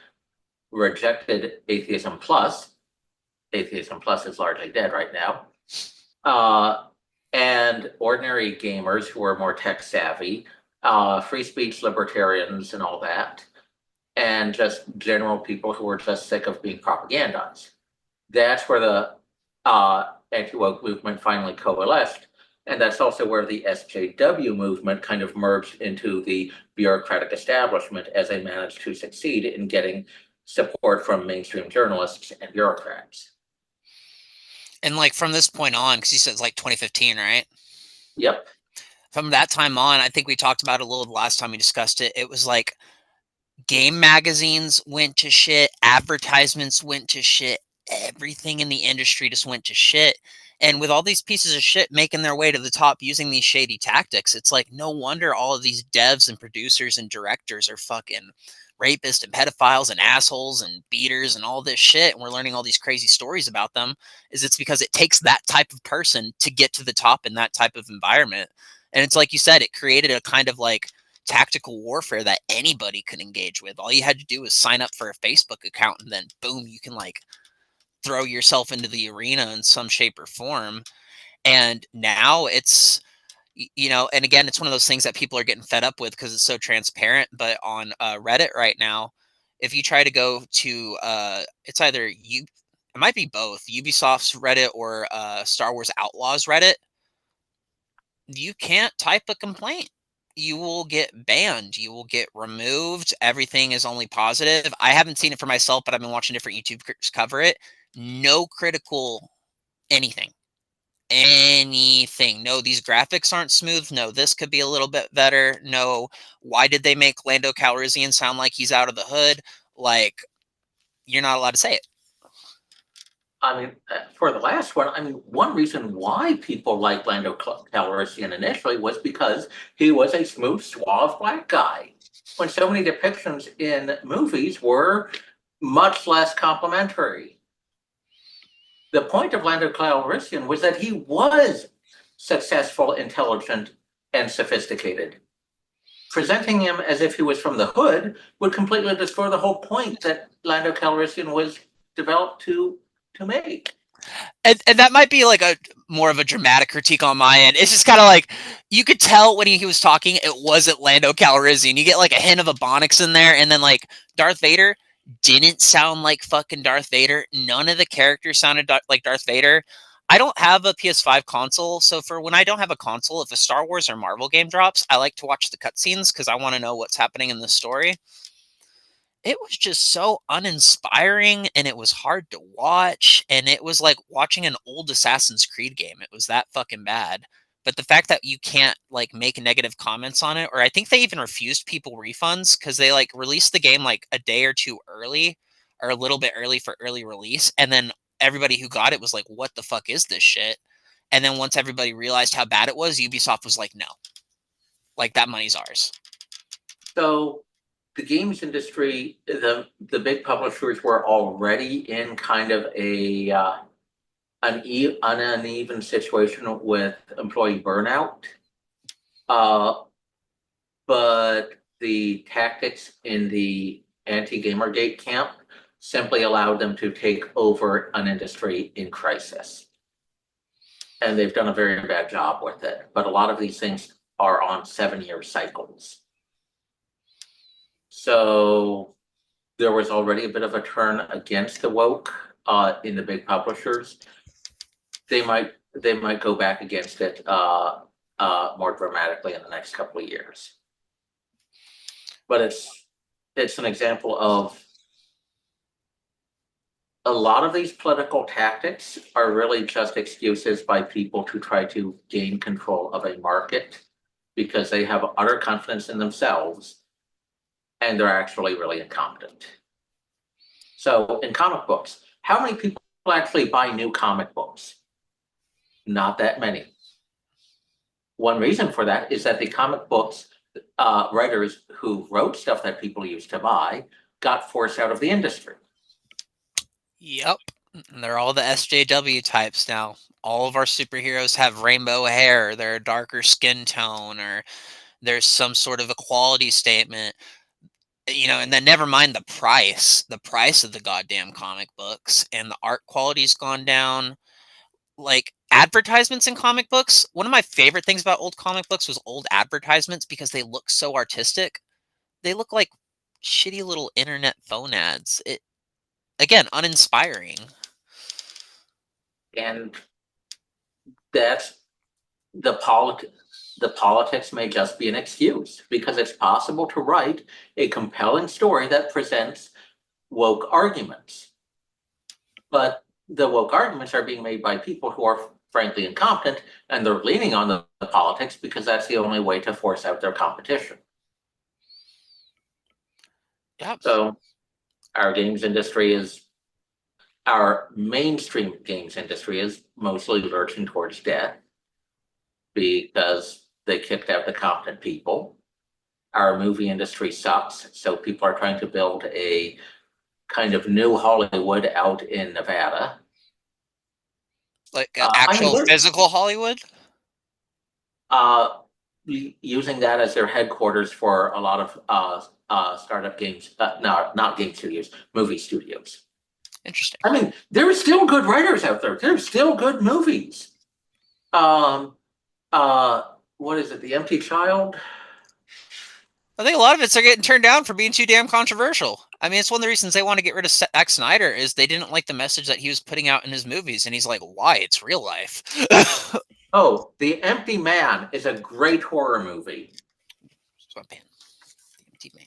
rejected Atheism Plus. Atheism Plus is largely dead right now. And ordinary gamers who are more tech savvy, free speech libertarians and all that, and just general people who are just sick of being propagandized. That's where the anti-woke movement finally coalesced. And that's also where the SJW movement kind of merged into the bureaucratic establishment as they managed to succeed in getting support from mainstream journalists and bureaucrats. And like from this point on, because you said it's like 2015, right? Yep. From that time on, I think we talked about it a little the last time we discussed it. It was like game magazines went to shit, advertisements went to shit, everything in the industry just went to shit. And with all these pieces of shit making their way to the top using these shady tactics, it's like no wonder all of these devs and producers and directors are fucking rapists and pedophiles and assholes and beaters and all this shit. And we're learning all these crazy stories about them. It's because it takes that type of person to get to the top in that type of environment. And it's like you said, it created a kind of like tactical warfare that anybody could engage with. All you had to do was sign up for a Facebook account and then boom, you can like throw yourself into the arena in some shape or form. And now it's, and again, it's one of those things that people are getting fed up with because it's so transparent. But on Reddit right now, if you try to go to, it's either it might be both Ubisoft's Reddit or Star Wars Outlaws Reddit, you can't type a complaint. You will get banned. You will get removed. Everything is only positive. I haven't seen it for myself, but I've been watching different YouTubers cover it. No critical anything. Anything. No, these graphics aren't smooth. No, this could be a little bit better. No, why did they make Lando Calrissian sound like he's out of the hood? Like, you're not allowed to say it. I mean, for the last one, I mean, one reason why people liked Lando Calrissian initially was because he was a smooth, suave black guy. When so many depictions in movies were much less complimentary. The point of Lando Calrissian was that he was successful, intelligent, and sophisticated. Presenting him as if he was from the hood would completely destroy the whole point that Lando Calrissian was developed to make. And that might be like a more of a dramatic critique on my end. It's just kind of like you could tell when he was talking, it wasn't Lando Calrissian. You get like a hint of Ebonics in there, and then like Darth Vader didn't sound like fucking Darth Vader. None of the characters sounded like Darth Vader. I don't have a PS5 console, so for when I don't have a console, if a Star Wars or Marvel game drops, I like to watch the cutscenes because I want to know what's happening in the story. It was just so uninspiring and it was hard to watch, and it was like watching an old Assassin's Creed game. It was that fucking bad. But the fact that you can't like make negative comments on it, or I think they even refused people refunds because they like released the game like a day or two early, or a little bit early for early release, and then everybody who got it was like, what the fuck is this shit? And then once everybody realized how bad it was, Ubisoft was like, no, like that money's ours. So the games industry, the big publishers were already in kind of an uneven situation with employee burnout. But the tactics in the anti-Gamergate camp simply allowed them to take over an industry in crisis. And they've done a very bad job with it. But a lot of these things are on 7-year cycles. So there was already a bit of a turn against the woke in the big publishers. They might go back against it more dramatically in the next couple of years. But it's an example of a lot of these political tactics are really just excuses by people to try to gain control of a market because they have utter confidence in themselves and they're actually really incompetent. So in comic books, how many people actually buy new comic books? Not that many. One reason for that is that the comic books writers who wrote stuff that people used to buy got forced out of the industry. Yep. And they're all the SJW types now. All of our superheroes have rainbow hair, they're a darker skin tone, or there's some sort of equality statement. And then never mind the price of the goddamn comic books, and the art quality's gone down. Like advertisements in comic books, one of my favorite things about old comic books was old advertisements because they look so artistic. They look like shitty little internet phone ads. Again, uninspiring. And that's the politics may just be an excuse because it's possible to write a compelling story that presents woke arguments. But the woke arguments are being made by people who are frankly incompetent, and they're leaning on the politics because that's the only way to force out their competition. Yep. So our mainstream games industry is mostly lurching towards death because they kicked out the competent people. Our movie industry sucks, so people are trying to build a kind of new Hollywood out in Nevada. Like actual physical Hollywood? Using that as their headquarters for a lot of startup games, not game studios, movie studios. Interesting. I mean, there are still good writers out there. There's still good movies. What is it? The Empty Child? I think a lot of it's they're getting turned down for being too damn controversial. I mean, it's one of the reasons they want to get rid of Zack Snyder is they didn't like the message that he was putting out in his movies, and he's like, "Why? It's real life." Oh, The Empty Man is a great horror movie. The Empty Man.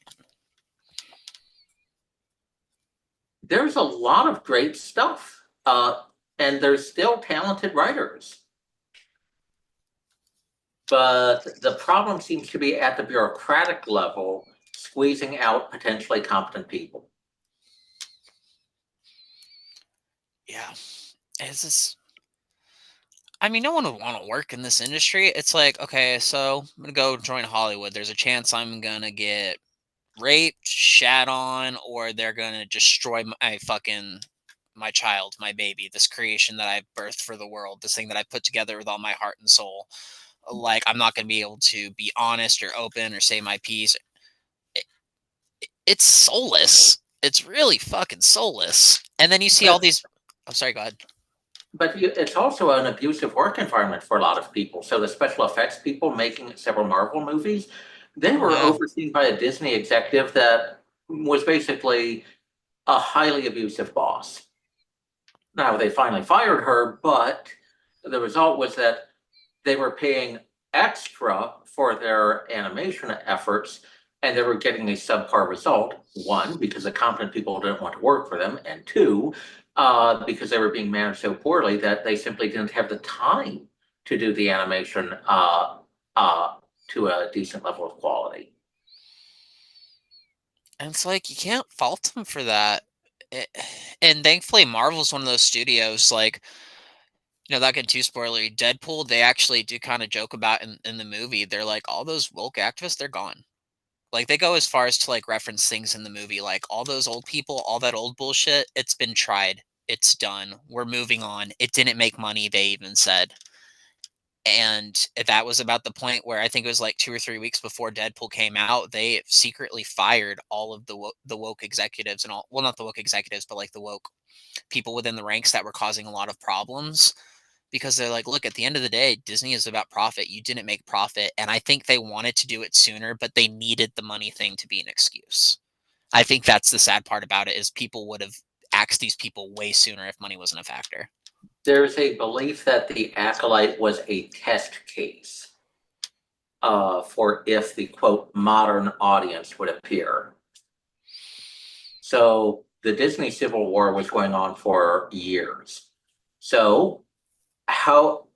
There's a lot of great stuff, and there's still talented writers. But the problem seems to be at the bureaucratic level, squeezing out potentially competent people. Yeah. I mean, no one would want to work in this industry. It's like, okay, so I'm going to go join Hollywood. There's a chance I'm going to get raped, shat on, or they're going to destroy my child, my baby, this creation that I've birthed for the world, this thing that I put together with all my heart and soul. Like, I'm not going to be able to be honest or open or say my piece. It's soulless. It's really fucking soulless. And then you see all these. I'm sorry, go ahead. But it's also an abusive work environment for a lot of people. So the special effects people making several Marvel movies, they were overseen by a Disney executive that was basically a highly abusive boss. Now, they finally fired her, but the result was that they were paying extra for their animation efforts, and they were getting a subpar result. One, because the competent people didn't want to work for them, and two, because they were being managed so poorly that they simply didn't have the time to do the animation to a decent level of quality. And it's like, you can't fault them for that. And thankfully, Marvel's one of those studios, like, not getting too spoilery, Deadpool, they actually do kind of joke about in the movie. They're like, all those woke activists, they're gone. Like, they go as far as to, like, reference things in the movie, like, all those old people, all that old bullshit, it's been tried. It's done. We're moving on. It didn't make money, they even said. And that was about the point where I think it was like 2 or 3 weeks before Deadpool came out, they secretly fired all of the woke executives and all, well, not the woke executives, but like the woke people within the ranks that were causing a lot of problems, because they're like, look, at the end of the day, Disney is about profit. You didn't make profit. And I think they wanted to do it sooner, but they needed the money thing to be an excuse. I think that's the sad part about it, is people would have axed these people way sooner if money wasn't a factor. There's a belief that the Acolyte was a test case for if the, quote, modern audience would appear. So the Disney Civil War was going on for years. So how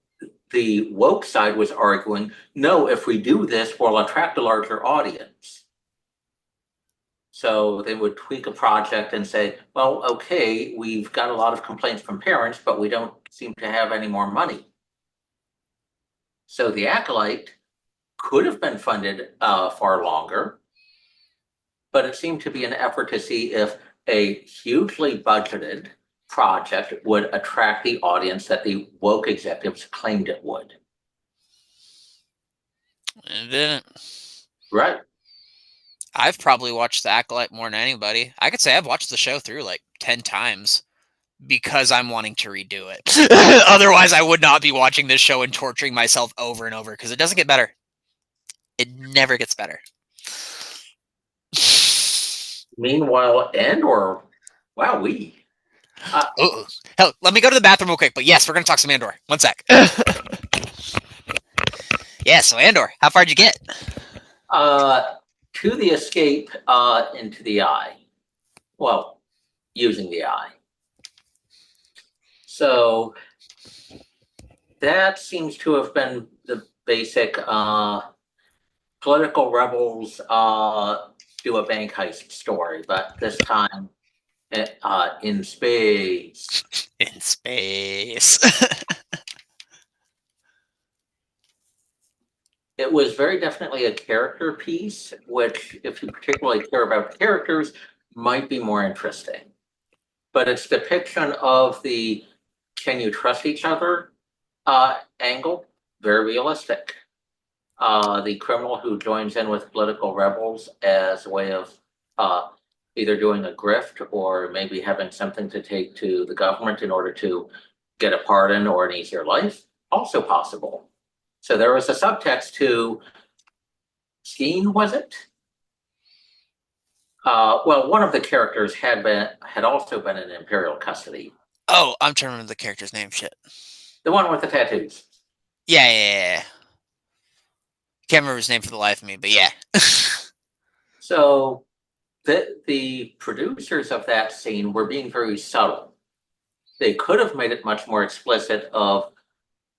the woke side was arguing, no, if we do this, we'll attract a larger audience. So they would tweak a project and say, well, okay, we've got a lot of complaints from parents, but we don't seem to have any more money. So the Acolyte could have been funded far longer, but it seemed to be an effort to see if a hugely budgeted project would attract the audience that the woke executives claimed it would. It didn't. Right. I've probably watched The Acolyte more than anybody. I could say I've watched the show through like 10 times because I'm wanting to redo it. Otherwise, I would not be watching this show and torturing myself over and over, because it doesn't get better. It never gets better. Meanwhile, Andor, wow, Hell, let me go to the bathroom real quick. But yes, we're going to talk some Andor. One sec. Yeah, so Andor, how far did you get? To the escape into the eye. Well, using the eye. So that seems to have been the basic political rebels do a bank heist story, but this time in space. In space. It was very definitely a character piece, which, if you particularly care about characters, might be more interesting. But its depiction of the can you trust each other angle, very realistic. The criminal who joins in with political rebels as a way of either doing a grift or maybe having something to take to the government in order to get a pardon or an easier life, also possible. So there was a subtext to Skeen, was it? Well, one of the characters had also been in imperial custody. Oh, I'm trying to remember the character's name. Shit. The one with the tattoos. Yeah. Can't remember his name for the life of me, but yeah. So the producers of that scene were being very subtle. They could have made it much more explicit of,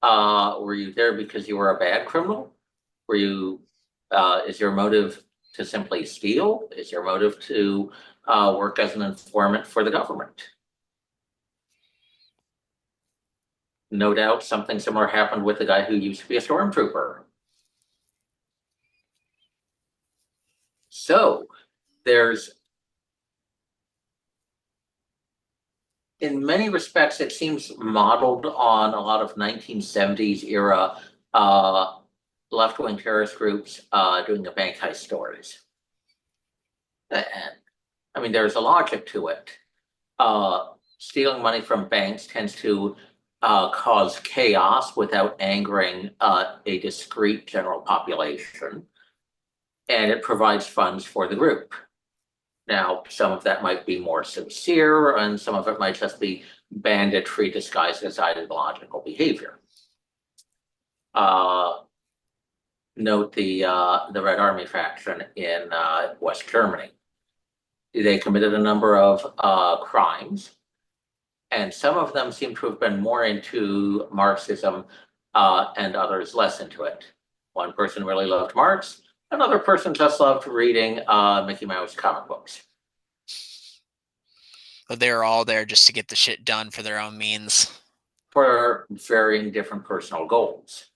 were you there because you were a bad criminal? Were you, is your motive to simply steal? Is your motive to work as an informant for the government? No doubt something similar happened with the guy who used to be a stormtrooper. So there's, in many respects, it seems modeled on a lot of 1970s era left-wing terrorist groups doing the bank heist stories. And I mean, there's a logic to it. Stealing money from banks tends to cause chaos without angering a discrete general population, and it provides funds for the group. Now, some of that might be more sincere, and some of it might just be banditry disguised as ideological behavior. Note the Red Army faction in West Germany. They committed a number of crimes, and some of them seem to have been more into Marxism and others less into it. One person really loved Marx. Another person just loved reading Mickey Mouse comic books. But they were all there just to get the shit done for their own means. for varying different personal goals.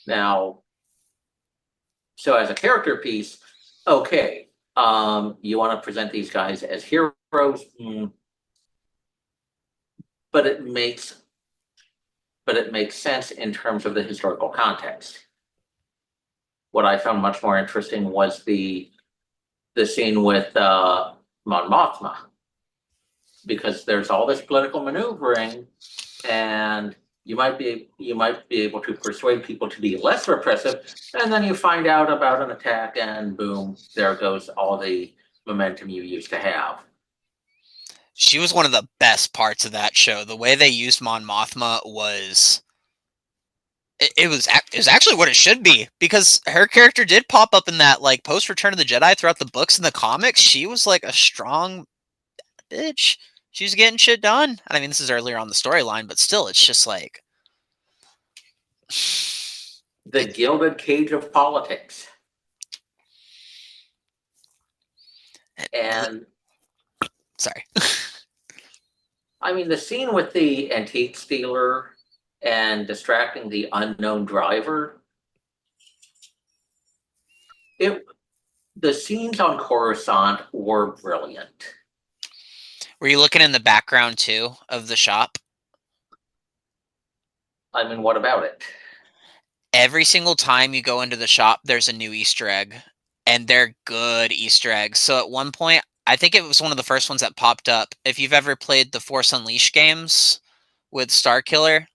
Now, so as a character piece, okay, you want to present these guys as heroes, but it makes sense in terms of the historical context. What I found much more interesting was the scene with Mon Mothma, because there's all this political maneuvering, and you might be able to persuade people to be less repressive, and then you find out about an attack, and boom, there goes all the momentum you used to have. She was one of the best parts of that show. The way they used Mon Mothma was it was actually what it should be, because her character did pop up in that like post Return of the Jedi throughout the books and the comics. She was like a strong bitch. She's getting shit done. And I mean, this is earlier on the storyline, but still, it's just like the gilded cage of politics. And sorry. I mean, the scene with the antique stealer and distracting the unknown driver, the scenes on Coruscant were brilliant. Were you looking in the background too of the shop? I mean, what about it? Every single time you go into the shop, there's a new Easter egg, and they're good Easter eggs. So at one point, I think it was one of the first ones that popped up. If you've ever played the Force Unleashed games with Starkiller,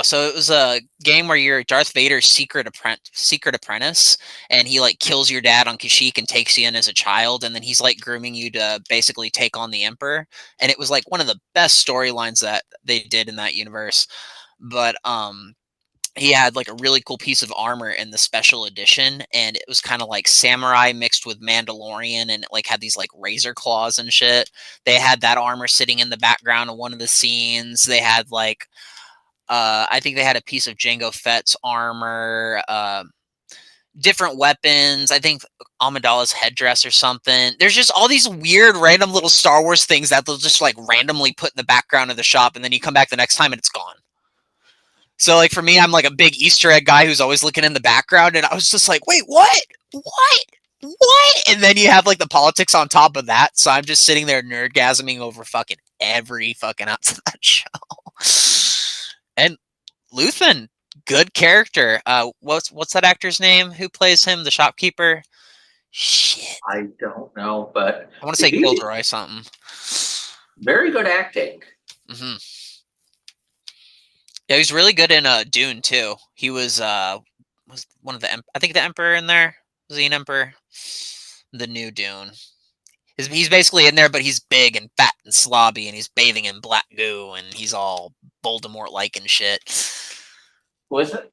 so it was a game where you're Darth Vader's secret apprentice, and he like kills your dad on Kashyyyk and takes you in as a child, and then he's like grooming you to basically take on the Emperor. And it was like one of the best storylines that they did in that universe. But he had like a really cool piece of armor in the special edition, and it was kind of like samurai mixed with Mandalorian, and it like had these like razor claws and shit. They had that armor sitting in the background of one of the scenes. They had like I think they had a piece of Jango Fett's armor, different weapons. I think Amidala's headdress or something. There's just all these weird random little Star Wars things that they'll just like randomly put in the background of the shop, and then you come back the next time and it's gone. So like for me, I'm like a big Easter egg guy who's always looking in the background, and I was just like, wait, what? And then you have like the politics on top of that. So I'm just sitting there nerdgasming over fucking every fucking ounce of that show. And Luthen, good character. What's that actor's name who plays him, the shopkeeper? Shit, I don't know, but I want to say Gilderoy something. Very good acting. Mm-hmm. Yeah, he's really good in Dune too. He was one of the I think the Emperor in there. Was he an Emperor? The new Dune. He's basically in there, but he's big and fat and slobby, and he's bathing in black goo, and he's all Voldemort-like and shit. Was that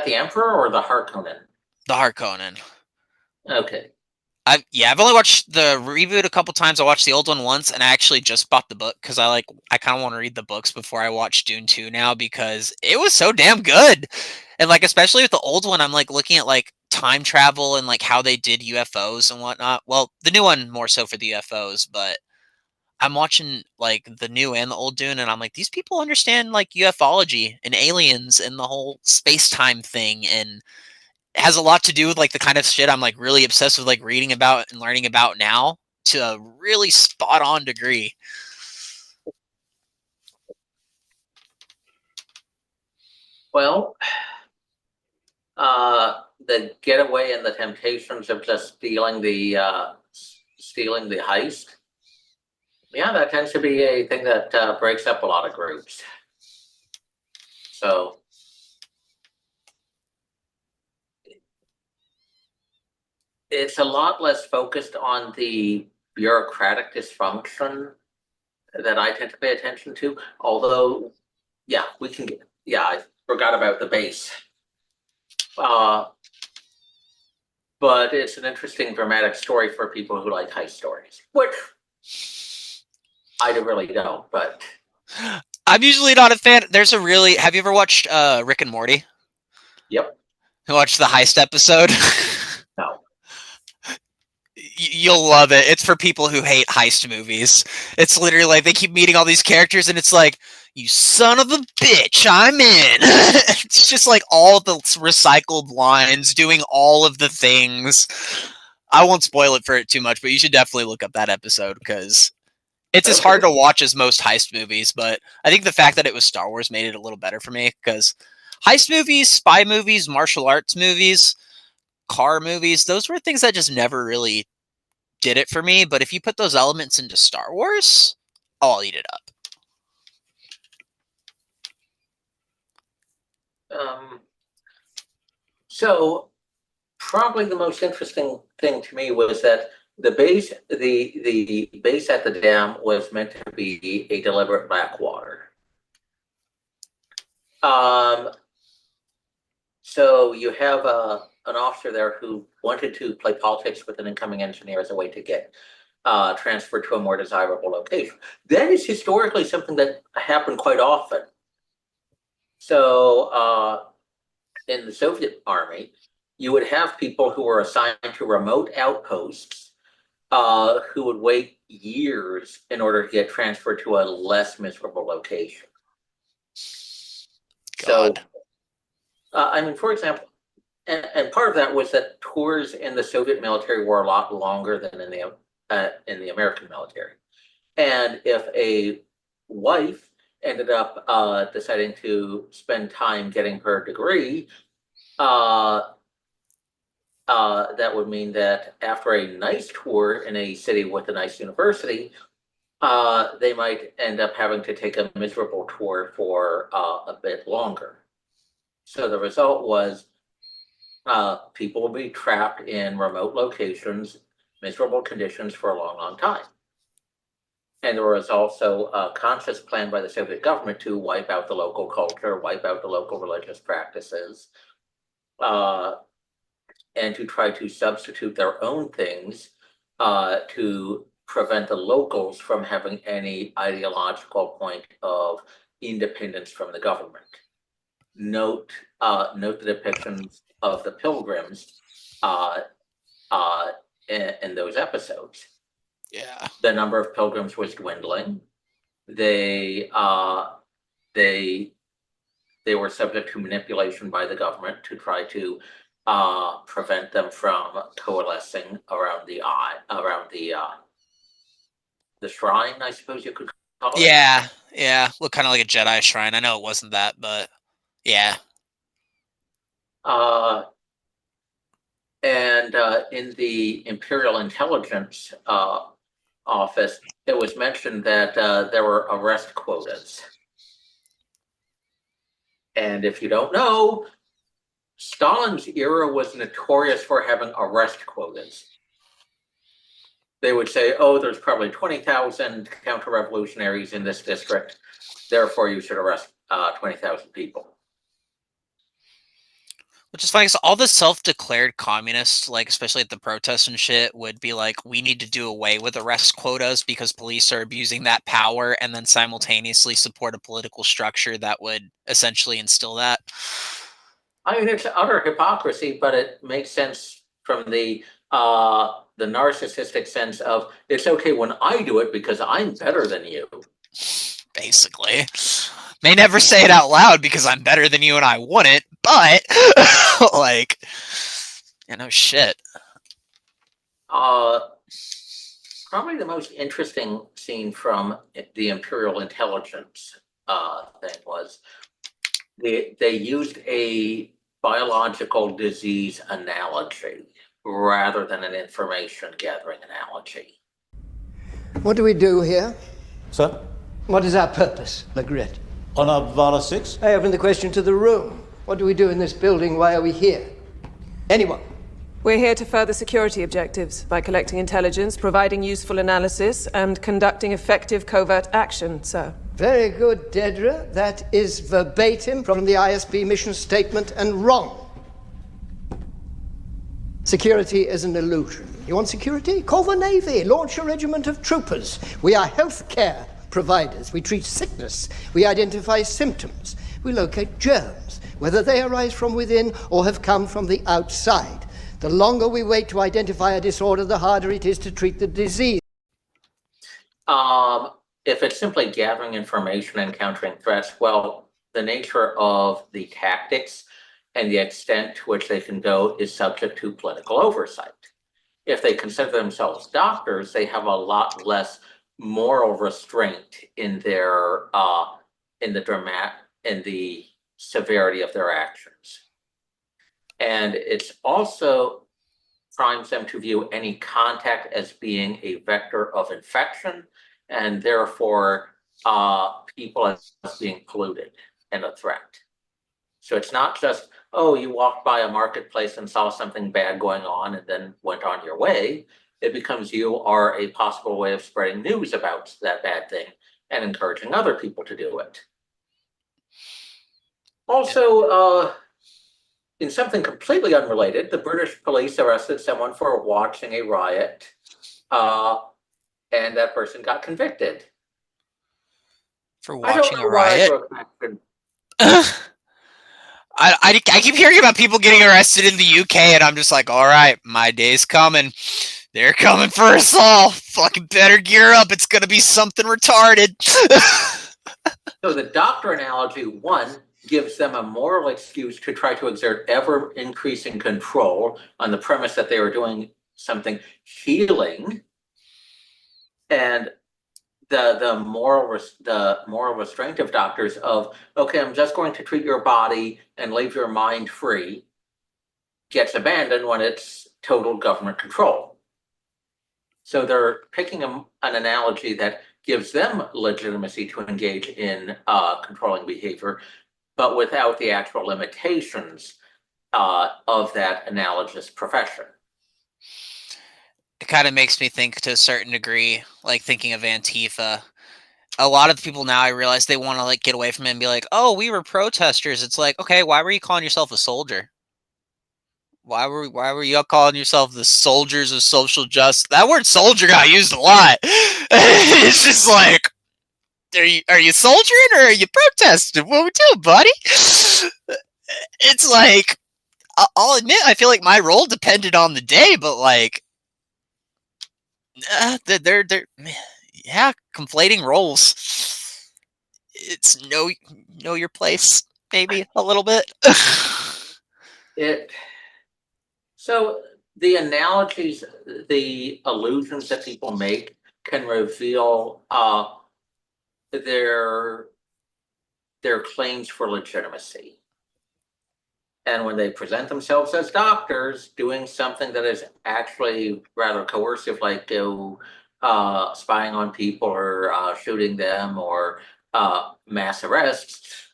the Emperor or the Harkonnen? The Harkonnen. Okay. I've only watched the reboot a couple times. I watched the old one once, and I actually just bought the book because I kind of want to read the books before I watch Dune 2 now, because it was so damn good. And like especially with the old one, I'm like looking at like time travel and like how they did UFOs and whatnot. Well, the new one more so for the UFOs, but I'm watching like the new and the old Dune, and I'm like, these people understand like ufology and aliens and the whole space time thing, and has a lot to do with like the kind of shit I'm like really obsessed with like reading about and learning about now to a really spot on degree. Well, the getaway and the temptations of just stealing the heist. Yeah, that tends to be a thing that breaks up a lot of groups. So it's a lot less focused on the bureaucratic dysfunction that I tend to pay attention to. Although, yeah, I forgot about the base. But it's an interesting dramatic story for people who like heist stories, which I really don't, but I'm usually not a fan. Have you ever watched Rick and Morty? Yep. Watched the heist episode? No. You'll love it. It's for people who hate heist movies. It's literally like they keep meeting all these characters, and it's like, you son of a bitch, I'm in. It's just like all the recycled lines, doing all of the things. I won't spoil it for it too much, but you should definitely look up that episode because it's as hard to watch as most heist movies. But I think the fact that it was Star Wars made it a little better for me because heist movies, spy movies, martial arts movies, car movies, those were things that just never really did it for me. But if you put those elements into Star Wars, I'll eat it up. So probably the most interesting thing to me was that the base at the dam was meant to be a deliberate backwater. So you have an officer there who wanted to play politics with an incoming engineer as a way to get transferred to a more desirable location. That is historically something that happened quite often. So in the Soviet army, you would have people who were assigned to remote outposts who would wait years in order to get transferred to a less miserable location. God. So, I mean, for example, and part of that was that tours in the Soviet military were a lot longer than in the American military. And if a wife ended up deciding to spend time getting her degree, that would mean that after a nice tour in a city with a nice university, they might end up having to take a miserable tour for a bit longer. So the result was people would be trapped in remote locations, miserable conditions for a long, long time. And there was also a conscious plan by the Soviet government to wipe out the local culture, wipe out the local religious practices, and to try to substitute their own things to prevent the locals from having any ideological point of independence from the government. Note the depictions of the pilgrims in those episodes. Yeah. The number of pilgrims was dwindling. They were subject to manipulation by the government to try to prevent them from coalescing around the shrine, I suppose you could call it. Yeah. Looked kind of like a Jedi shrine. I know it wasn't that, but yeah. And in the Imperial Intelligence Office, it was mentioned that there were arrest quotas. And if you don't know, Stalin's era was notorious for having arrest quotas. They would say, oh, there's probably 20,000 counter-revolutionaries in this district, therefore you should arrest 20,000 people. Which is funny because all the self-declared communists, like especially at the protests and shit, would be like, we need to do away with arrest quotas because police are abusing that power, and then simultaneously support a political structure that would essentially instill that. I mean, it's utter hypocrisy, but it makes sense from the narcissistic sense of it's okay when I do it because I'm better than you. Basically. May never say it out loud because I'm better than you and I wouldn't, but like, no shit. Probably the most interesting scene from the Imperial Intelligence thing was they used a biological disease analogy rather than an information gathering analogy. What do we do here? Sir? What is our purpose, Legret? On Arvala 6? I open the question to the room. What do we do in this building? Why are we here? Anyone? We're here to further security objectives by collecting intelligence, providing useful analysis, and conducting effective covert action, sir. Very good, Dedra. That is verbatim from the ISB mission statement and wrong. Security is an illusion. You want security? Call the Navy. Launch a regiment of troopers. We are healthcare providers. We treat sickness. We identify symptoms. We locate germs, whether they arise from within or have come from the outside. The longer we wait to identify a disorder, the harder it is to treat the disease. If it's simply gathering information and countering threats, well, the nature of the tactics and the extent to which they can go is subject to political oversight. If they consider themselves doctors, they have a lot less moral restraint in their in the severity of their actions. And it's also primes them to view any contact as being a vector of infection, and therefore people as being polluted and a threat. So it's not just, oh, you walked by a marketplace and saw something bad going on and then went on your way. It becomes you are a possible way of spreading news about that bad thing and encouraging other people to do it. Also, in something completely unrelated, the British police arrested someone for watching a riot, and that person got convicted. For watching a riot? I I keep hearing about people getting arrested in the UK, and I'm just like, all right, my day's coming. They're coming for us all. Fucking better gear up. It's going to be something retarded. So the doctor analogy, one, gives them a moral excuse to try to exert ever increasing control on the premise that they are doing something healing, and the moral restraint of doctors of, okay, I'm just going to treat your body and leave your mind free, gets abandoned when it's total government control. So they're picking an analogy that gives them legitimacy to engage in controlling behavior, but without the actual limitations of that analogous profession. It kind of makes me think to a certain degree, like thinking of Antifa. A lot of the people now, I realize they want to like get away from it and be like, oh, we were protesters. It's like, okay, why were you calling yourself a soldier? Why were you calling yourself the soldiers of social justice? That word soldier got used a lot. It's just like, are you soldiering or are you protesting? What we doing, buddy? It's like, I'll admit, I feel like my role depended on the day, but like, they're yeah, conflating roles. It's know your place, maybe a little bit. So the analogies, the allusions that people make can reveal their claims for legitimacy. And when they present themselves as doctors doing something that is actually rather coercive, like spying on people or shooting them or mass arrests,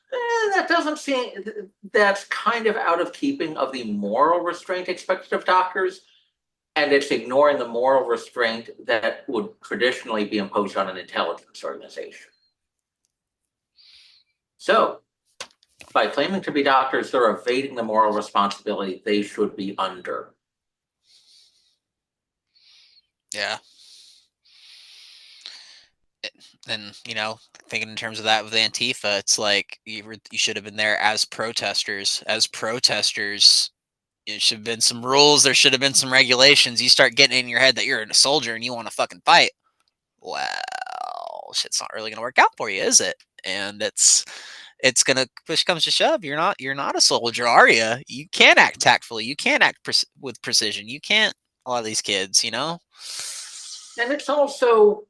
that doesn't seem, that's kind of out of keeping of the moral restraint expected of doctors. And it's ignoring the moral restraint that would traditionally be imposed on an intelligence organization. So, by claiming to be doctors, they're evading the moral responsibility they should be under. Yeah. And, thinking in terms of that with Antifa, it's like you should have been there as protesters. As protesters, it should have been some rules. There should have been some regulations. You start getting in your head that you're a soldier and you want to fucking fight. Well, shit's not really going to work out for you, is it? And it's gonna, push comes to shove, you're not a soldier, are you? You can't act tactfully. You can't act with precision. You can't. A lot of these kids, And it's also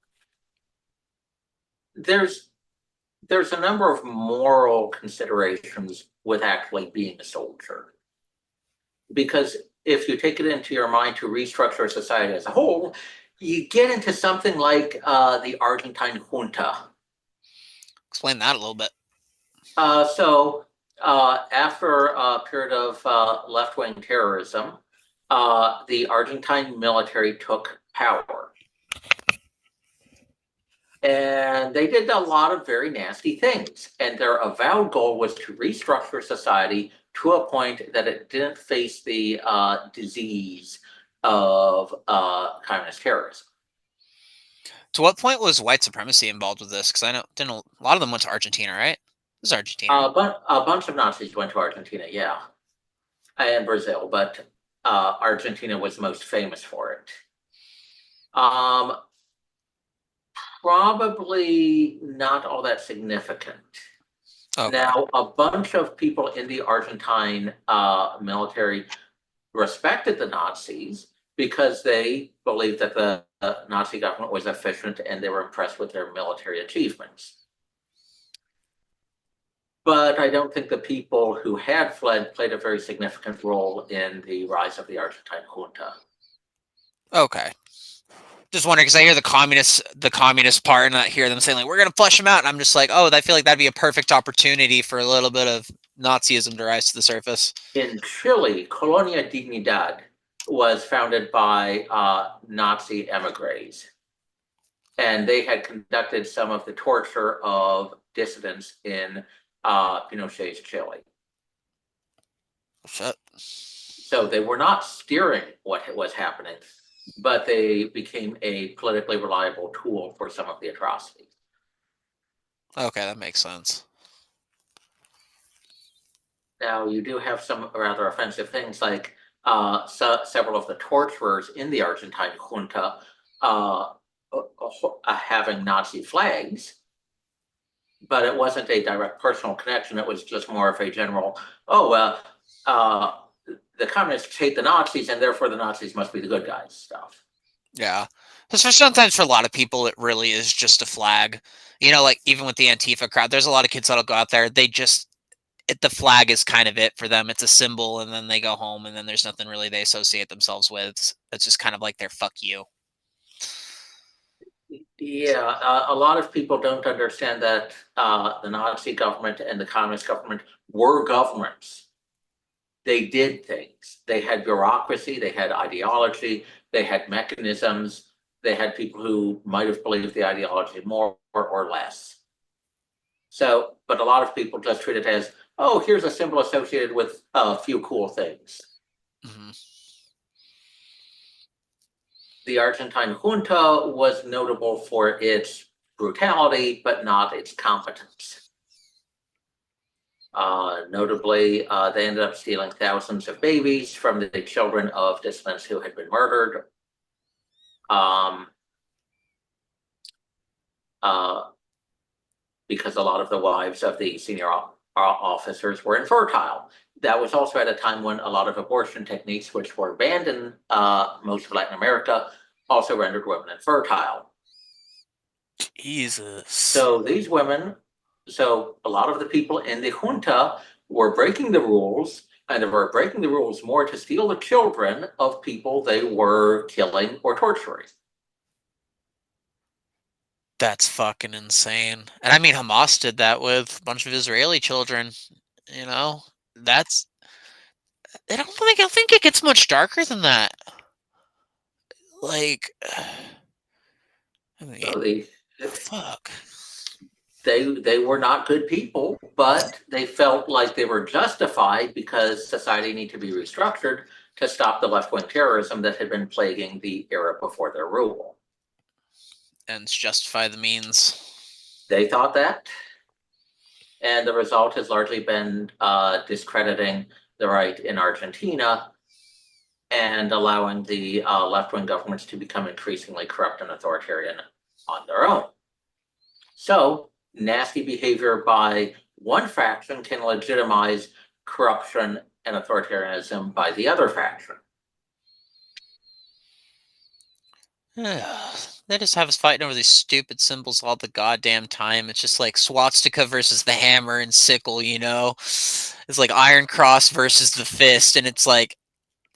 there's a number of moral considerations with actually being a soldier, because if you take it into your mind to restructure society as a whole, you get into something like the Argentine Junta. Explain that a little bit. So after a period of left-wing terrorism, the Argentine military took power. And they did a lot of very nasty things. And their avowed goal was to restructure society to a point that it didn't face the disease of communist terrorism. To what point was white supremacy involved with this? Because I know a lot of them went to Argentina, right? This is Argentina. But a bunch of Nazis went to Argentina, yeah, and Brazil. But Argentina was most famous for it. Probably not all that significant. Okay. Now, a bunch of people in the Argentine military respected the Nazis because they believed that the Nazi government was efficient and they were impressed with their military achievements. But I don't think the people who had fled played a very significant role in the rise of the Argentine junta. Okay. Just wondering because I hear the communist part, and I hear them saying like we're gonna flush them out, and I'm just like, oh, I feel like that'd be a perfect opportunity for a little bit of Nazism to rise to the surface. In Chile, Colonia Dignidad was founded by Nazi emigres, and they had conducted some of the torture of dissidents in Pinochet's Chile. Shit. So they were not steering what was happening, but they became a politically reliable tool for some of the atrocities. Okay, that makes sense. Now, you do have some rather offensive things like several of the torturers in the Argentine junta having Nazi flags, but it wasn't a direct personal connection. It was just more of a general, the communists hate the Nazis and therefore the Nazis must be the good guys stuff. Yeah. Because sometimes for a lot of people, it really is just a flag. You know, like even with the Antifa crowd, there's a lot of kids that'll go out there. They just, the flag is kind of it for them. It's a symbol, and then they go home, and then there's nothing really they associate themselves with. It's just kind of like their fuck you. Yeah, a lot of people don't understand that the Nazi government and the communist government were governments. They did things. They had bureaucracy, they had ideology, they had mechanisms, they had people who might have believed the ideology more or less. So, but a lot of people just treat it as, oh, here's a symbol associated with a few cool things. Mm-hmm. The Argentine junta was notable for its brutality, but not its competence. Notably, they ended up stealing thousands of babies from the children of dissidents who had been murdered. Because a lot of the wives of the senior officers were infertile. That was also at a time when a lot of abortion techniques, which were banned in most of Latin America, also rendered women infertile. Jesus. So these women, so a lot of the people in the junta were breaking the rules, and they were breaking the rules more to steal the children of people they were killing or torturing. That's fucking insane. And I mean, Hamas did that with a bunch of Israeli children. You know, that's. I don't think it gets much darker than that. Like, I mean, So fuck. they were not good people, but they felt like they were justified because society needed to be restructured to stop the left-wing terrorism that had been plaguing the era before their rule. Ends justify the means. They thought that, and the result has largely been discrediting the right in Argentina and allowing the left-wing governments to become increasingly corrupt and authoritarian on their own. So, nasty behavior by one faction can legitimize corruption and authoritarianism by the other faction. They just have us fighting over these stupid symbols all the goddamn time. It's just like swastika versus the hammer and sickle, you know? It's like Iron Cross versus the fist, and it's like,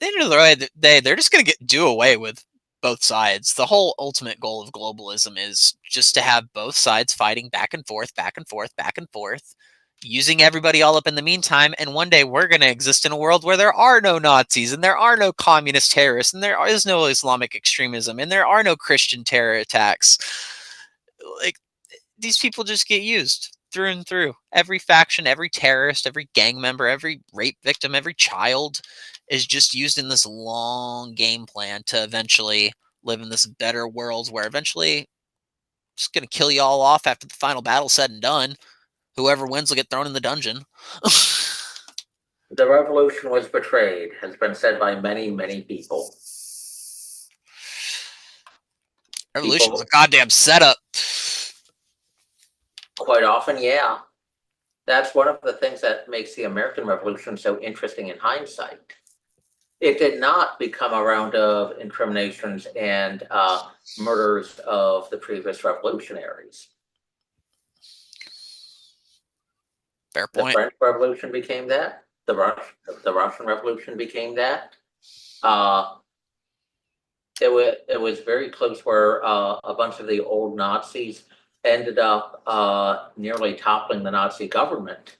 at the end of the day, they're just going to do away with both sides. The whole ultimate goal of globalism is just to have both sides fighting back and forth, back and forth, back and forth, using everybody all up in the meantime. And one day we're going to exist in a world where there are no Nazis and there are no communist terrorists and there is no Islamic extremism and there are no Christian terror attacks. Like, these people just get used through and through. Every faction, every terrorist, every gang member, every rape victim, every child is just used in this long game plan to eventually live in this better world where eventually just going to kill you all off after the final battle said and done. Whoever wins will get thrown in the dungeon. The revolution was betrayed, has been said by many, many people. Revolution was a goddamn setup. Quite often, yeah. That's one of the things that makes the American Revolution so interesting in hindsight. It did not become a round of incriminations and murders of the previous revolutionaries. Fair The point. French Revolution became that. The Russian Revolution became that. It was very close where a bunch of the old Nazis ended up nearly toppling the Nazi government.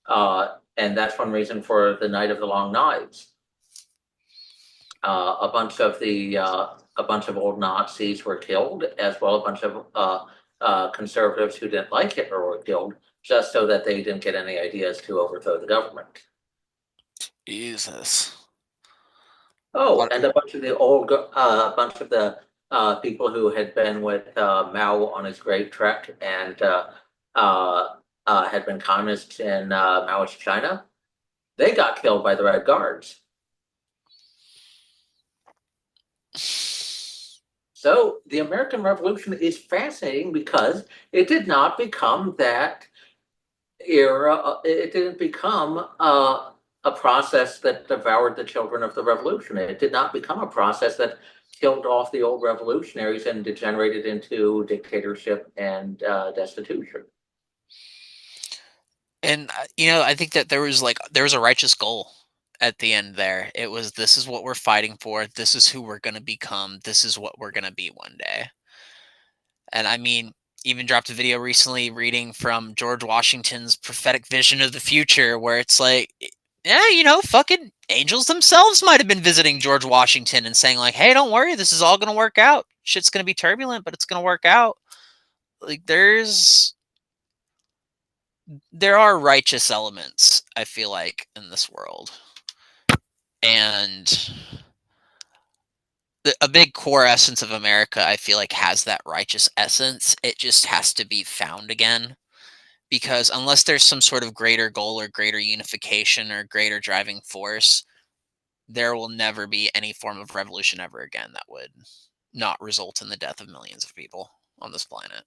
And that's one reason for the Night of the Long Knives. A bunch of old Nazis were killed, as well a bunch of conservatives who didn't like Hitler were killed, just so that they didn't get any ideas to overthrow the government. Jesus. Oh, and a bunch of the people who had been with Mao on his great trek and had been communists in Maoist China, they got killed by the Red Guards. So the American Revolution is fascinating because it did not become that era. It didn't become a process that devoured the children of the revolution. It did not become a process that killed off the old revolutionaries and degenerated into dictatorship and destitution. And I think that there was a righteous goal at the end there. It was, this is what we're fighting for. This is who we're going to become. This is what we're going to be one day. And I mean, even dropped a video recently reading from George Washington's prophetic vision of the future, where it's like, yeah, fucking angels themselves might have been visiting George Washington and saying like, hey, don't worry, this is all going to work out. Shit's going to be turbulent, but it's going to work out. Like, there are righteous elements, I feel like, in this world. And a big core essence of America, I feel like, has that righteous essence. It just has to be found again. Because unless there's some sort of greater goal or greater unification or greater driving force, there will never be any form of revolution ever again that would not result in the death of millions of people on this planet.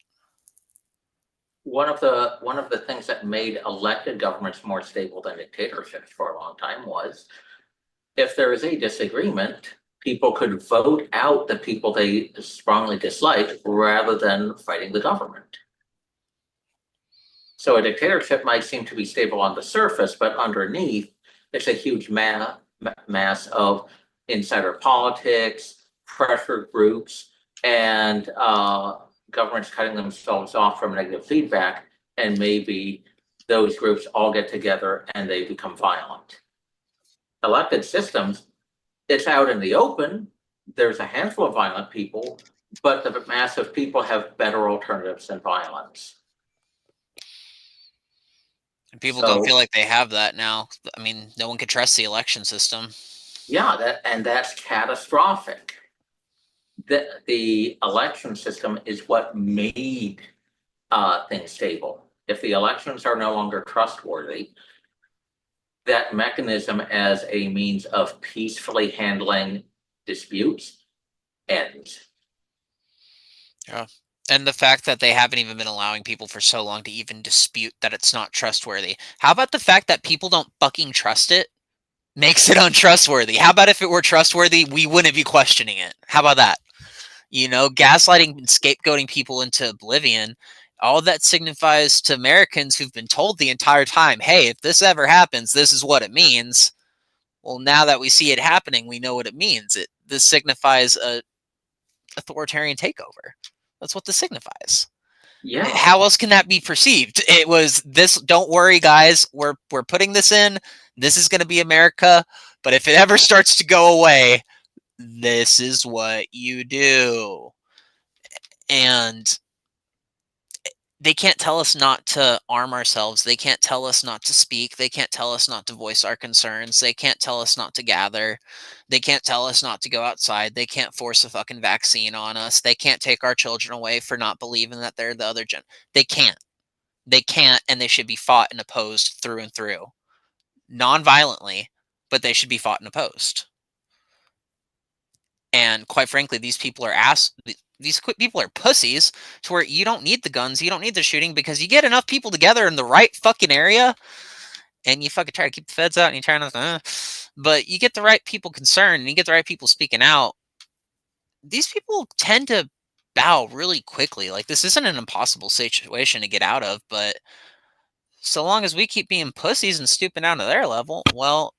One of the things that made elected governments more stable than dictatorships for a long time was, if there is a disagreement, people could vote out the people they strongly disliked rather than fighting the government. So a dictatorship might seem to be stable on the surface, but underneath, it's a huge mass of insider politics, pressure groups, and governments cutting themselves off from negative feedback, and maybe those groups all get together and they become violent. Elected systems, it's out in the open. There's a handful of violent people, but the mass of people have better alternatives than violence. And people don't feel like they have that now. I mean, no one can trust the election system. Yeah, that's catastrophic. The election system is what made things stable. If the elections are no longer trustworthy, that mechanism as a means of peacefully handling disputes ends. Yeah. And the fact that they haven't even been allowing people for so long to even dispute that it's not trustworthy. How about the fact that people don't fucking trust it makes it untrustworthy? How about if it were trustworthy, we wouldn't be questioning it? How about that? Gaslighting and scapegoating people into oblivion, all that signifies to Americans who've been told the entire time, hey, if this ever happens, this is what it means. Well, now that we see it happening, we know what it means. This signifies a authoritarian takeover. That's what this signifies. Yeah. How else can that be perceived? It was this, don't worry, guys, we're putting this in. This is going to be America. But if it ever starts to go away, this is what you do. And they can't tell us not to arm ourselves. They can't tell us not to speak. They can't tell us not to voice our concerns. They can't tell us not to gather. They can't tell us not to go outside. They can't force a fucking vaccine on us. They can't take our children away for not believing that they're the other gen. They can't. They can't, and they should be fought and opposed through and through. non-violently, but they should be fought and opposed. And quite frankly, these people are pussies to where you don't need the guns, you don't need the shooting, because you get enough people together in the right fucking area, and you fucking try to keep the feds out, and you try not to, but you get the right people concerned, and you get the right people speaking out. These people tend to bow really quickly. Like, this isn't an impossible situation to get out of, but so long as we keep being pussies and stooping down to their level, well,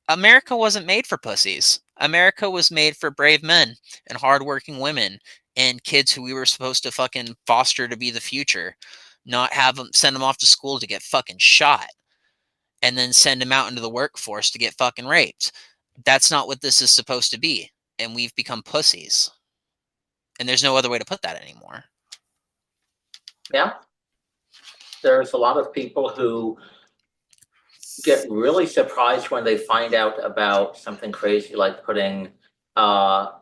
America wasn't made for pussies. America was made for brave men and hardworking women and kids who we were supposed to fucking foster to be the future, not have them send them off to school to get fucking shot and then send them out into the workforce to get fucking raped. That's not what this is supposed to be, and we've become pussies. And there's no other way to put that anymore. Yeah. There's a lot of people who get really surprised when they find out about something crazy like putting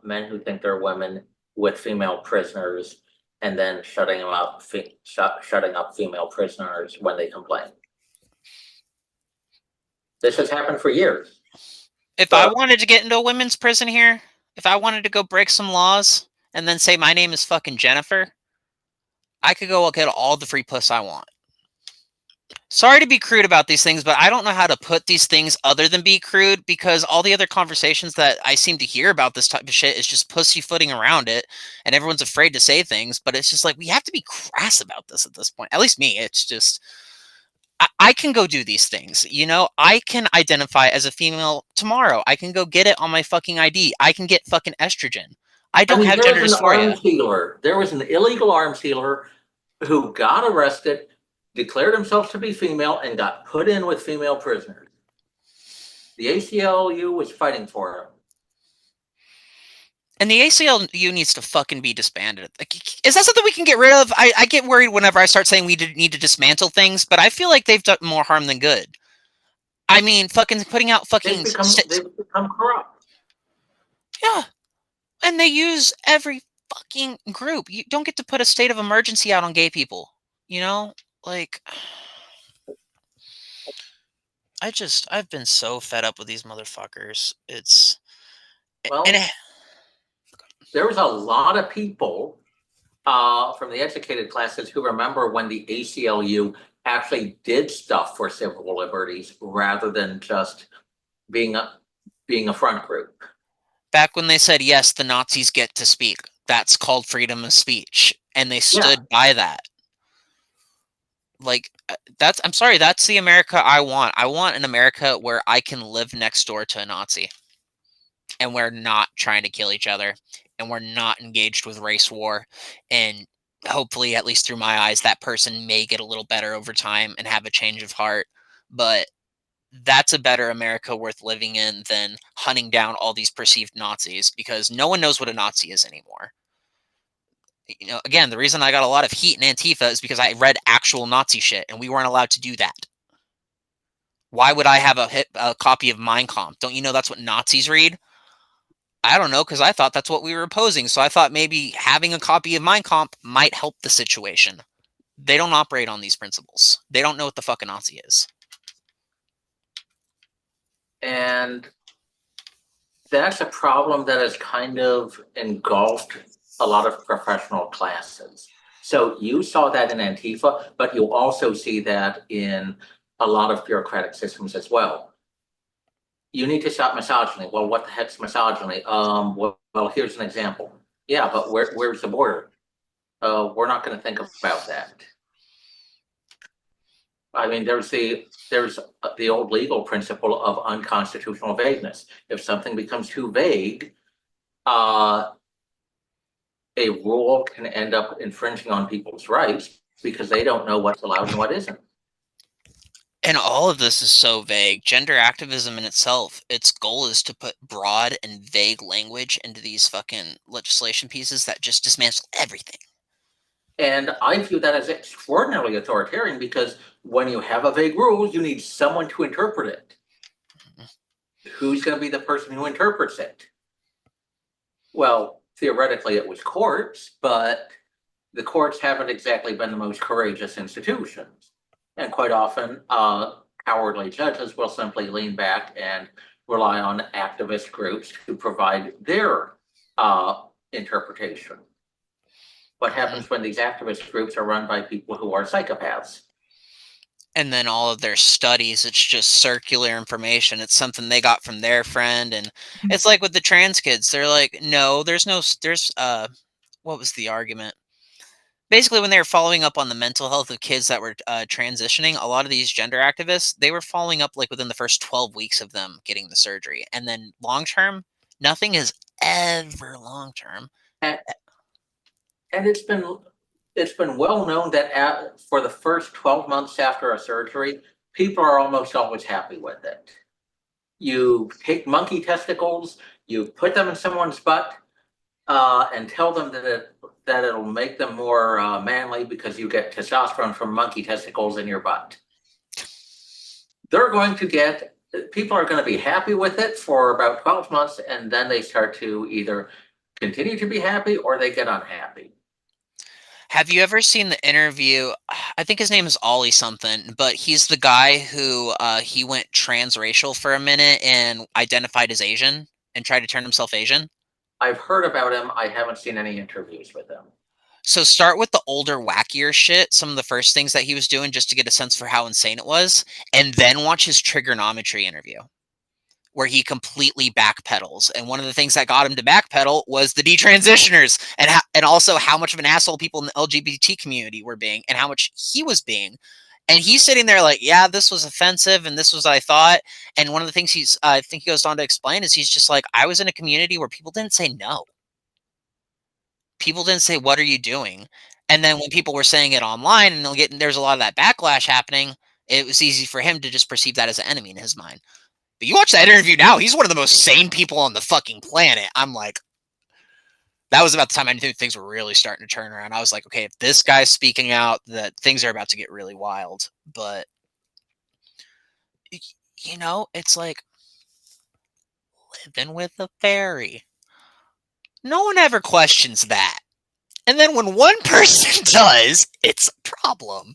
men who think they're women with female prisoners and then shutting up female prisoners when they complain. This has happened for years. If I wanted to get into a women's prison here, if I wanted to go break some laws and then say my name is fucking Jennifer, I could go get all the free puss I want. Sorry to be crude about these things, but I don't know how to put these things other than be crude, because all the other conversations that I seem to hear about this type of shit is just pussyfooting around it, and everyone's afraid to say things, but it's just like, we have to be crass about this at this point. At least me. It's just, I can go do these things, you know? I can identify as a female tomorrow. I can go get it on my fucking ID. I can get fucking estrogen. I don't have gender dysphoria. There was an illegal arms dealer who got arrested, declared himself to be female, and got put in with female prisoners. The ACLU was fighting for him. And the ACLU needs to fucking be disbanded. Like, is that something we can get rid of? I get worried whenever I start saying we need to dismantle things, but I feel like they've done more harm than good. I mean, fucking putting out fucking... They've become corrupt. Yeah. And they use every fucking group. You don't get to put a state of emergency out on gay people. You know? Like... I've been so fed up with these motherfuckers. It's... Well... There was a lot of people from the educated classes who remember when the ACLU actually did stuff for civil liberties rather than just being a front group. Back when they said, yes, the Nazis get to speak. That's called freedom of speech. And they stood by that. Like, I'm sorry, that's the America I want. I want an America where I can live next door to a Nazi. And we're not trying to kill each other. And we're not engaged with race war. And hopefully, at least through my eyes, that person may get a little better over time and have a change of heart. But that's a better America worth living in than hunting down all these perceived Nazis, because no one knows what a Nazi is anymore. You know, again, the reason I got a lot of heat in Antifa is because I read actual Nazi shit, and we weren't allowed to do that. Why would I have a copy of Mein Kampf? Don't you know that's what Nazis read? I don't know, because I thought that's what we were opposing. So I thought maybe having a copy of Mein Kampf might help the situation. They don't operate on these principles. They don't know what the fuck a Nazi is. And that's a problem that has kind of engulfed a lot of professional classes. So you saw that in Antifa, but you also see that in a lot of bureaucratic systems as well. You need to stop misogyny. Well, what the heck's misogyny? Well, here's an example. Yeah, but where's the border? We're not going to think about that. I mean, there's the old legal principle of unconstitutional vagueness. If something becomes too vague, a rule can end up infringing on people's rights because they don't know what's allowed and what isn't. And all of this is so vague. Gender activism in itself, its goal is to put broad and vague language into these fucking legislation pieces that just dismantle everything. And I view that as extraordinarily authoritarian, because when you have a vague rule, you need someone to interpret it. Mm-hmm. Who's going to be the person who interprets it? Well, theoretically, it was courts, but the courts haven't exactly been the most courageous institutions. And quite often, cowardly judges will simply lean back and rely on activist groups to provide their interpretation. What happens when these activist groups are run by people who are psychopaths? And then all of their studies, it's just circular information. It's something they got from their friend. And it's like with the trans kids, they're like, no, there's what was the argument? Basically, when they were following up on the mental health of kids that were transitioning, a lot of these gender activists, they were following up like within the first 12 weeks of them getting the surgery. And then long term, nothing is ever long term. And it's been well known that for the first 12 months after a surgery, people are almost always happy with it. You take monkey testicles, you put them in someone's butt, and tell them that it'll make them more manly because you get testosterone from monkey testicles in your butt. People are going to be happy with it for about 12 months, and then they start to either continue to be happy or they get unhappy. Have you ever seen the interview? I think his name is Ollie something, but he's the guy who he went transracial for a minute and identified as Asian and tried to turn himself Asian. I've heard about him. I haven't seen any interviews with him. So start with the older, wackier shit, some of the first things that he was doing just to get a sense for how insane it was, and then watch his trigonometry interview, where he completely backpedals. And one of the things that got him to backpedal was the detransitioners and also how much of an asshole people in the LGBT community were being and how much he was being. And he's sitting there like, yeah, this was offensive and this was what I thought. And one of the things I think he goes on to explain is he's just like, I was in a community where people didn't say no. People didn't say, what are you doing? And then when people were saying it online and there's a lot of that backlash happening, it was easy for him to just perceive that as an enemy in his mind. But you watch that interview now, he's one of the most sane people on the fucking planet. I'm like, that was about the time I knew things were really starting to turn around. I was like, okay, if this guy's speaking out, that things are about to get really wild. But, it's like living with a fairy. No one ever questions that. And then when one person does, it's a problem.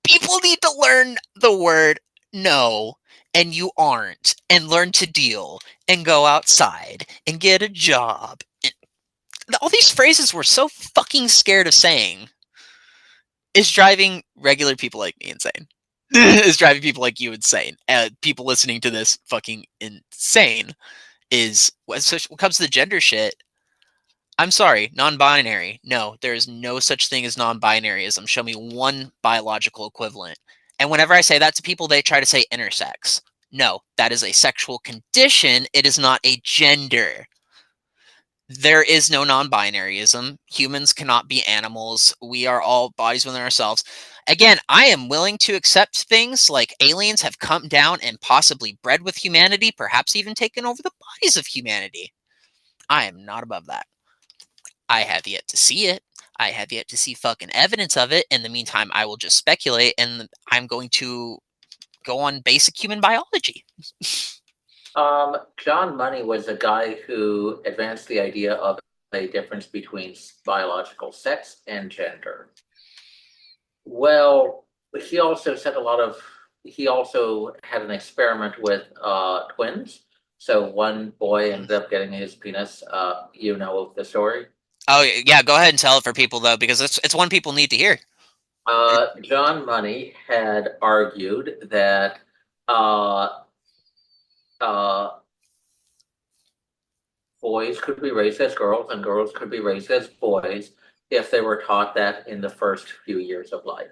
People need to learn the word no, and you aren't, and learn to deal, and go outside, and get a job. And all these phrases we're so fucking scared of saying is driving regular people like me insane. Is driving people like you insane. People listening to this fucking insane is what comes to the gender shit. I'm sorry, non-binary. No, there is no such thing as non-binaryism. Show me one biological equivalent. And whenever I say that to people, they try to say intersex. No, that is a sexual condition. It is not a gender. There is no non-binaryism. Humans cannot be animals. We are all bodies within ourselves. Again, I am willing to accept things like aliens have come down and possibly bred with humanity, perhaps even taken over the bodies of humanity. I am not above that. I have yet to see it. I have yet to see fucking evidence of it. In the meantime, I will just speculate, and I'm going to go on basic human biology. John Money was a guy who advanced the idea of a difference between biological sex and gender. Well, he also had an experiment with twins. So one boy ended up getting his penis. You know the story? Oh, yeah, go ahead and tell it for people, though, because it's one people need to hear. John Money had argued that boys could be raised as girls and girls could be raised as boys if they were taught that in the first few years of life.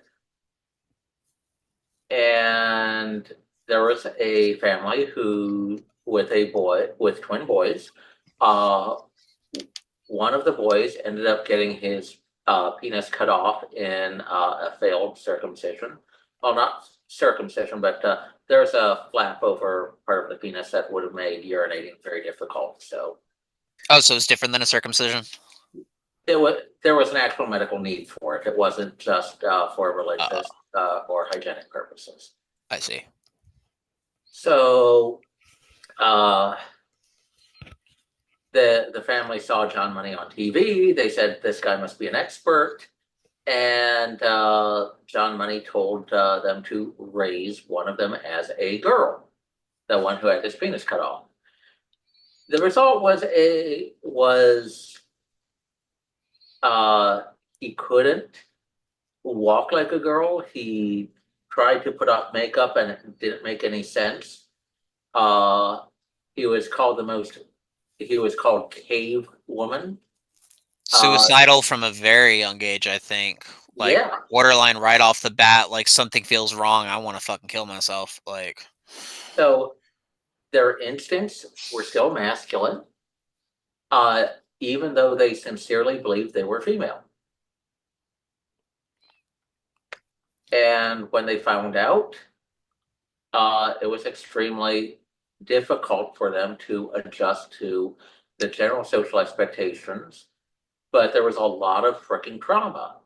And there was a family with twin boys. One of the boys ended up getting his penis cut off in a failed circumcision. Well, not circumcision, but there's a flap over part of the penis that would have made urinating very difficult. So it's different than a circumcision? there was an actual medical need for it. It wasn't just for religious or hygienic purposes. I see. So the family saw John Money on TV. They said, this guy must be an expert. and John Money told them to raise one of them as a girl, the one who had his penis cut off. The result was he couldn't walk like a girl. He tried to put on makeup and it didn't make any sense. He was called cave woman. Suicidal from a very young age, I think. Like, Yeah. borderline right off the bat, like, something feels wrong, I want to fucking kill myself. Like, So their instincts were still masculine, even though they sincerely believed they were female. And when they found out, it was extremely difficult for them to adjust to the general social expectations, but there was a lot of freaking trauma.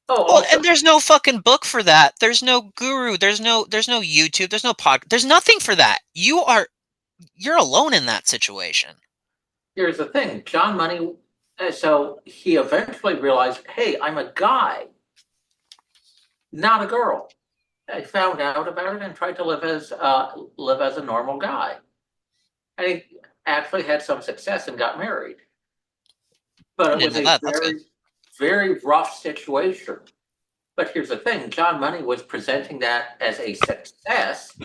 Oh, well, also, and there's no fucking book for that. There's no guru. There's no YouTube. There's no pod. There's nothing for that. You're alone in that situation. here's the thing, John Money, so he eventually realized, hey, I'm a guy, not a girl. I found out about it and tried to live as a normal guy. And he actually had some success and got married. But it was a That's good. very, very rough situation. But here's the thing, John Money was presenting that as a success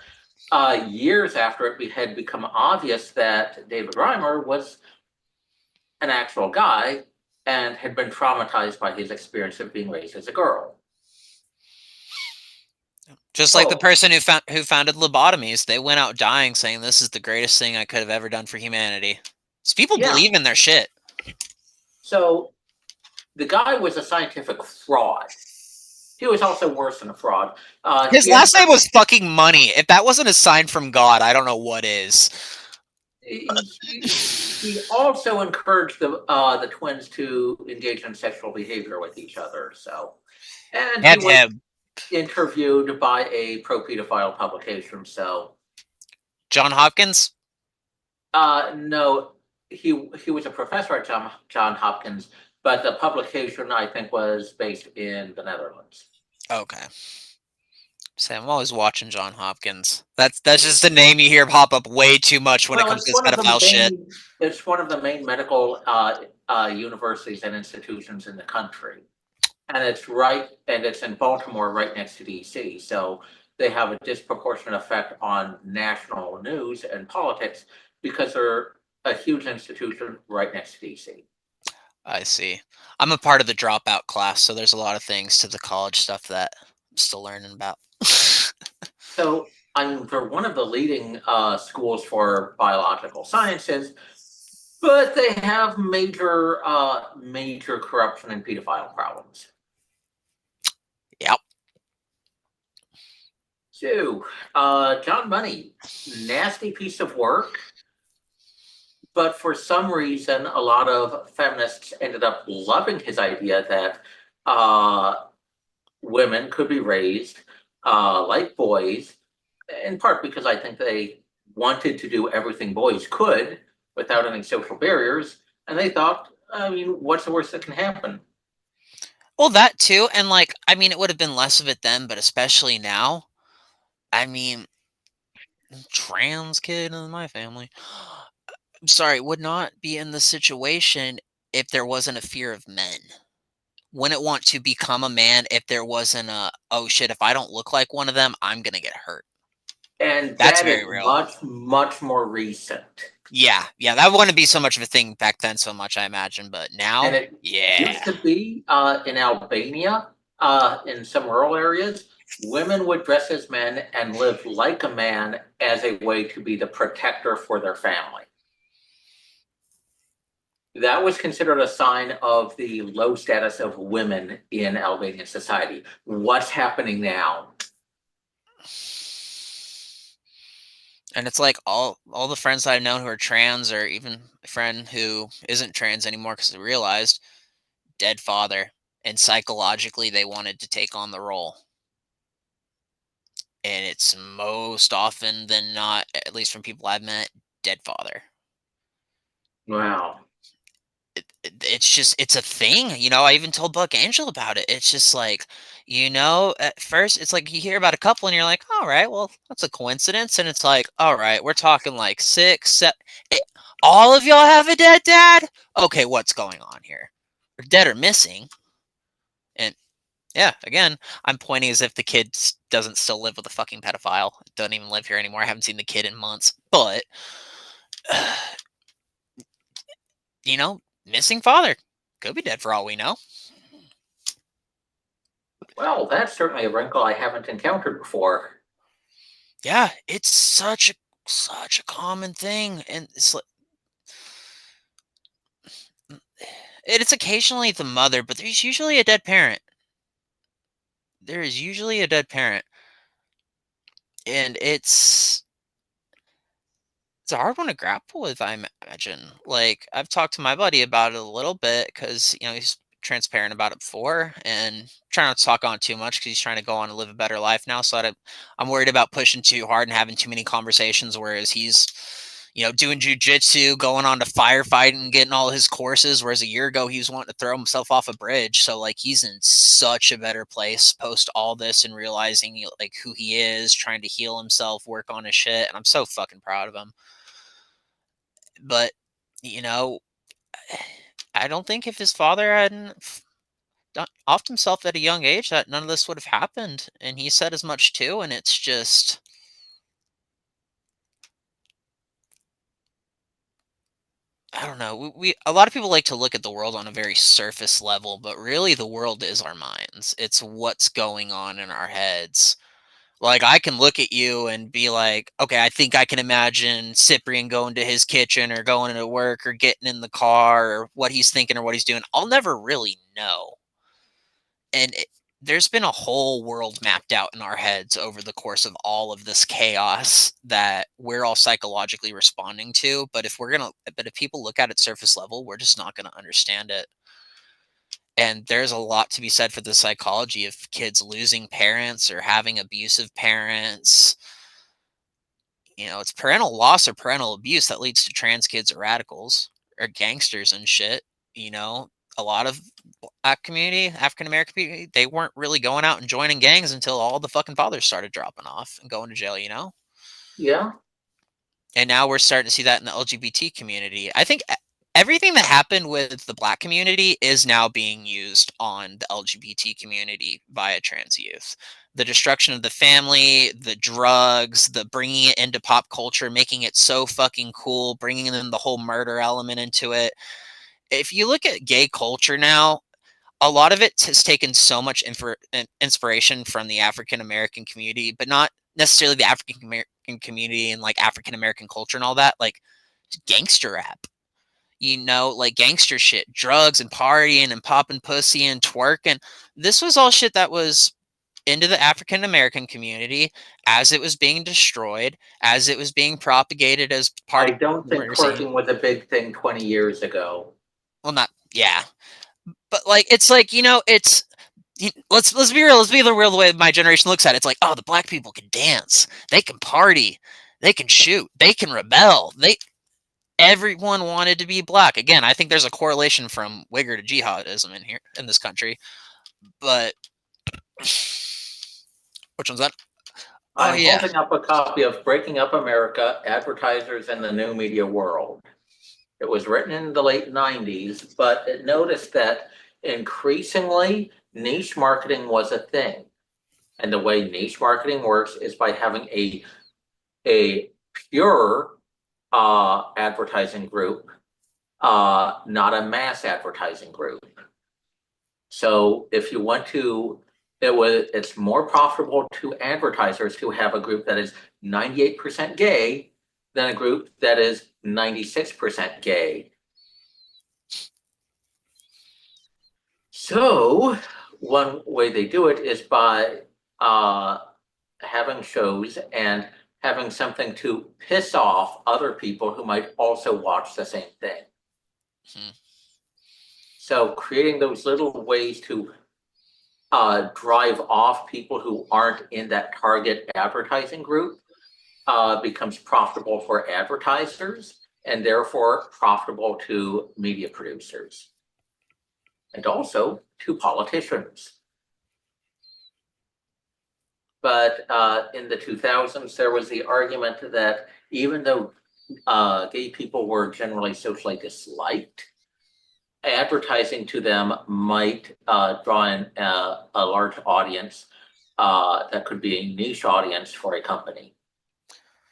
years after it had become obvious that David Reimer was an actual guy and had been traumatized by his experience of being raised as a girl. Just like the person who founded lobotomies, they went out dying saying this is the greatest thing I could have ever done for humanity. So people believe in their shit. So the guy was a scientific fraud. He was also worse than a fraud. His last name was fucking Money. If that wasn't a sign from God, I don't know what is. He also encouraged the twins to engage in sexual behavior with each other. So, and he was interviewed by a pro-pedophile publication. So, John Hopkins? No, he was a professor at John Hopkins, but the publication I think was based in the Netherlands. Okay. So I'm always watching John Hopkins. That's just the name you hear pop up way too much when it comes to this pedophile shit. It's one of the main medical universities and institutions in the country, and it's in Baltimore, right next to DC. So they have a disproportionate effect on national news and politics because they're a huge institution right next to DC. I see. I'm a part of the dropout class, so there's a lot of things to the college stuff that I'm still learning about. So, they're one of the leading schools for biological sciences, but they have major corruption and pedophile problems. Yep. So, John Money, nasty piece of work, but for some reason, a lot of feminists ended up loving his idea that women could be raised like boys, in part because I think they wanted to do everything boys could without any social barriers. And they thought, I mean, what's the worst that can happen? Well, that too. And like, I mean, it would have been less of it then, but especially now. I mean, trans kid in my family. I'm sorry, would not be in the situation if there wasn't a fear of men. Wouldn't want to become a man if there wasn't a, oh shit, if I don't look like one of them, I'm gonna get hurt. And That's that very is real. much, much more recent. Yeah, that wouldn't be so much of a thing back then so much, I imagine, but now, And it used to be in Albania, in some rural areas, women would dress as men and live like a man as a way to be the protector for their family. That was considered a sign of the low status of women in Albanian society. What's happening now? And it's like all the friends I've known who are trans, or even a friend who isn't trans anymore because they realized dead father, and psychologically they wanted to take on the role. And it's most often than not, at least from people I've met, dead father. Wow. it's a thing. I even told Buck Angel about it. It's just like, at first it's like you hear about a couple and you're like, all right, well, that's a coincidence. And it's like, all right, we're talking like 6, 7, all of y'all have a dead dad? Okay, what's going on here? Or dead or missing. And yeah, again, I'm pointing as if the kid doesn't still live with a fucking pedophile. Doesn't even live here anymore. I haven't seen the kid in months. But, missing father. Could be dead for all we know. Well, that's certainly a wrinkle I haven't encountered before. Yeah, it's such a common thing, and it's occasionally the mother, but there's usually a dead parent. There is usually a dead parent, and it's a hard one to grapple with, I imagine. Like, I've talked to my buddy about it a little bit because he's transparent about it before, and trying not to talk on too much because he's trying to go on and live a better life now. So I'm worried about pushing too hard and having too many conversations, whereas he's doing jujitsu, going on to firefighting, getting all his courses, whereas a year ago he was wanting to throw himself off a bridge. So like he's in such a better place post all this and realizing like who he is, trying to heal himself, work on his shit, and I'm so fucking proud of him. But I don't think if his father hadn't offed himself at a young age that none of this would have happened, and he said as much too. And it's just, I don't know. We a lot of people like to look at the world on a very surface level, but really the world is our minds. It's what's going on in our heads. Like, I can look at you and be like, okay, I think I can imagine Cyprian going to his kitchen or going to work or getting in the car or what he's thinking or what he's doing. I'll never really know. And there's been a whole world mapped out in our heads over the course of all of this chaos that we're all psychologically responding to. But if people look at it surface level, we're just not going to understand it. And there's a lot to be said for the psychology of kids losing parents or having abusive parents. It's parental loss or parental abuse that leads to trans kids or radicals or gangsters and shit. A lot of Black community, African American community, they weren't really going out and joining gangs until all the fucking fathers started dropping off and going to jail, Yeah. And now we're starting to see that in the LGBT community. I think everything that happened with the Black community is now being used on the LGBT community via trans youth. The destruction of the family, the drugs, the bringing it into pop culture, making it so fucking cool, bringing in the whole murder element into it. If you look at gay culture now, a lot of it has taken so much inspiration from the African American community, but not necessarily the African American community and like African American culture and all that, like gangster rap, like gangster shit, drugs and partying and popping pussy and twerking. This was all shit that was into the African American community as it was being destroyed, as it was being propagated as part I of don't think murder scene. twerking was a big thing 20 years ago. Well, not, yeah. But like, it's like, it's, let's be real. Let's be the real way my generation looks at it. It's like, oh, the Black people can dance, they can party, they can shoot, they can rebel. Everyone wanted to be Black. Again, I think there's a correlation from Wigger to jihadism in this country. But which one's that? Oh I'm yeah. holding up a copy of Breaking Up America, Advertisers in the New Media World. It was written in the late 90s, but it noticed that increasingly niche marketing was a thing. And the way niche marketing works is by having a pure advertising group, not a mass advertising group. So if you want to, it's more profitable to advertisers to have a group that is 98% gay than a group that is 96% gay. So one way they do it is by having shows and having something to piss off other people who might also watch the same thing. Hmm. So creating those little ways to drive off people who aren't in that target advertising group becomes profitable for advertisers and therefore profitable to media producers. and also to politicians. But in the 2000s, there was the argument that even though gay people were generally socially disliked, advertising to them might draw in a large audience that could be a niche audience for a company.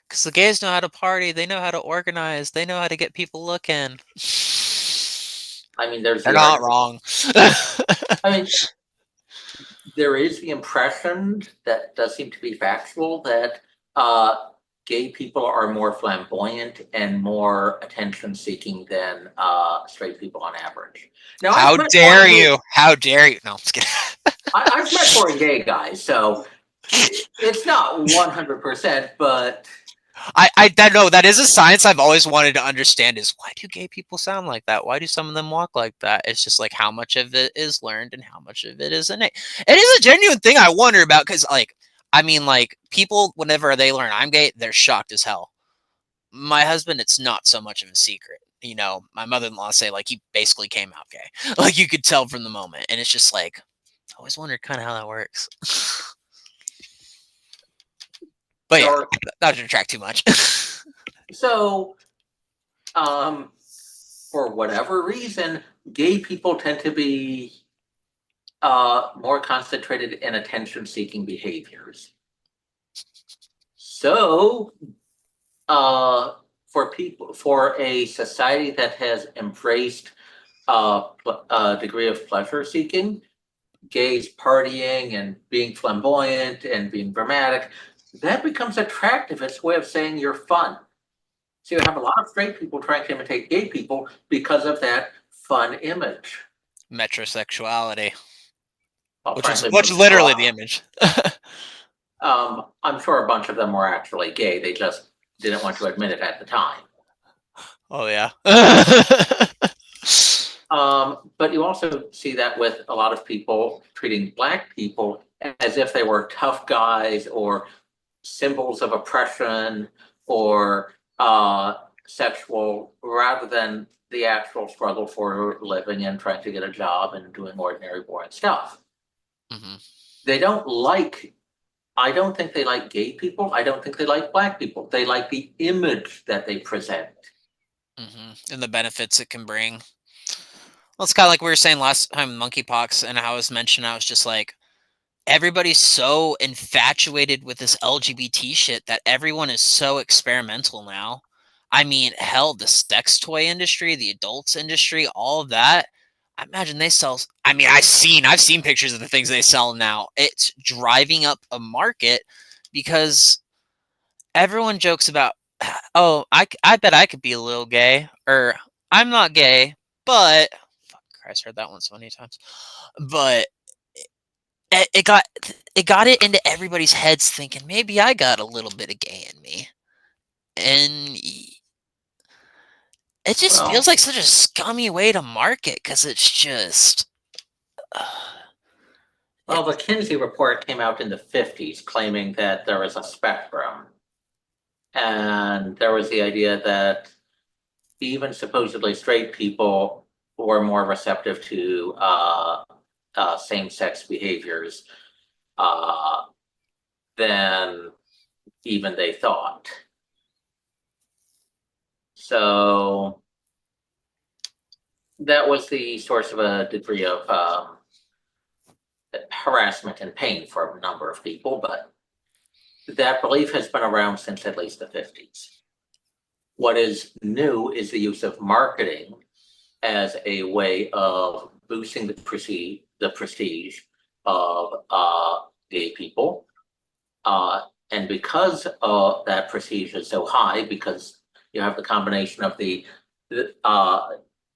Because the gays know how to party, they know how to organize, they know how to get people looking. I mean, there's They're the not argument. wrong. I mean, there is the impression that does seem to be factual that gay people are more flamboyant and more attention-seeking than straight people on average. Now, How dare you? How dare you? No, I'm just kidding. I've met 4 gay guys, so it's not 100%, but I know that is a science I've always wanted to understand is why do gay people sound like that? Why do some of them walk like that? It's just like how much of it is learned and how much of it is innate. It is a genuine thing I wonder about because, like, I mean, like, people, whenever they learn I'm gay, they're shocked as hell. My husband, it's not so much of a secret. You know, my mother-in-law say, like, he basically came out gay. Like, you could tell from the moment. And it's just like, I always wondered kind of how that works. But yeah, not to detract too much. So, for whatever reason, gay people tend to be more concentrated in attention-seeking behaviors. So, for a society that has embraced a degree of pleasure-seeking, gays partying and being flamboyant and being dramatic, that becomes attractive. It's a way of saying you're fun. So you have a lot of straight people trying to imitate gay people because of that fun image. Metrosexuality. Well, Which frankly, is literally the image. I'm sure a bunch of them were actually gay. They just didn't want to admit it at the time. Oh, yeah. But you also see that with a lot of people treating Black people as if they were tough guys or symbols of oppression or sexual, rather than the actual struggle for living and trying to get a job and doing ordinary, boring stuff. Mm-hmm. They don't like, I don't think they like gay people. I don't think they like Black people. They like the image that they present. Mm-hmm. And the benefits it can bring. Well, it's kind of like we were saying last time, monkeypox, and how I was mentioning, I was just like, everybody's so infatuated with this LGBT shit that everyone is so experimental now. I mean, hell, the sex toy industry, the adults industry, all of that. I imagine they sell. I mean, I've seen pictures of the things they sell now. It's driving up a market because everyone jokes about, oh, I bet I could be a little gay, or I'm not gay, but fuck Christ, heard that one so many times. But it got it into everybody's heads thinking maybe I got a little bit of gay in me, and it just feels like such a scummy way to market because it's just. Well, the Kinsey report came out in the 50s claiming that there is a spectrum. And there was the idea that even supposedly straight people were more receptive to same-sex behaviors than even they thought. So that was the source of a degree of harassment and pain for a number of people, but that belief has been around since at least the 50s. What is new is the use of marketing as a way of boosting the prestige of gay people. And because that prestige is so high, because you have the combination of the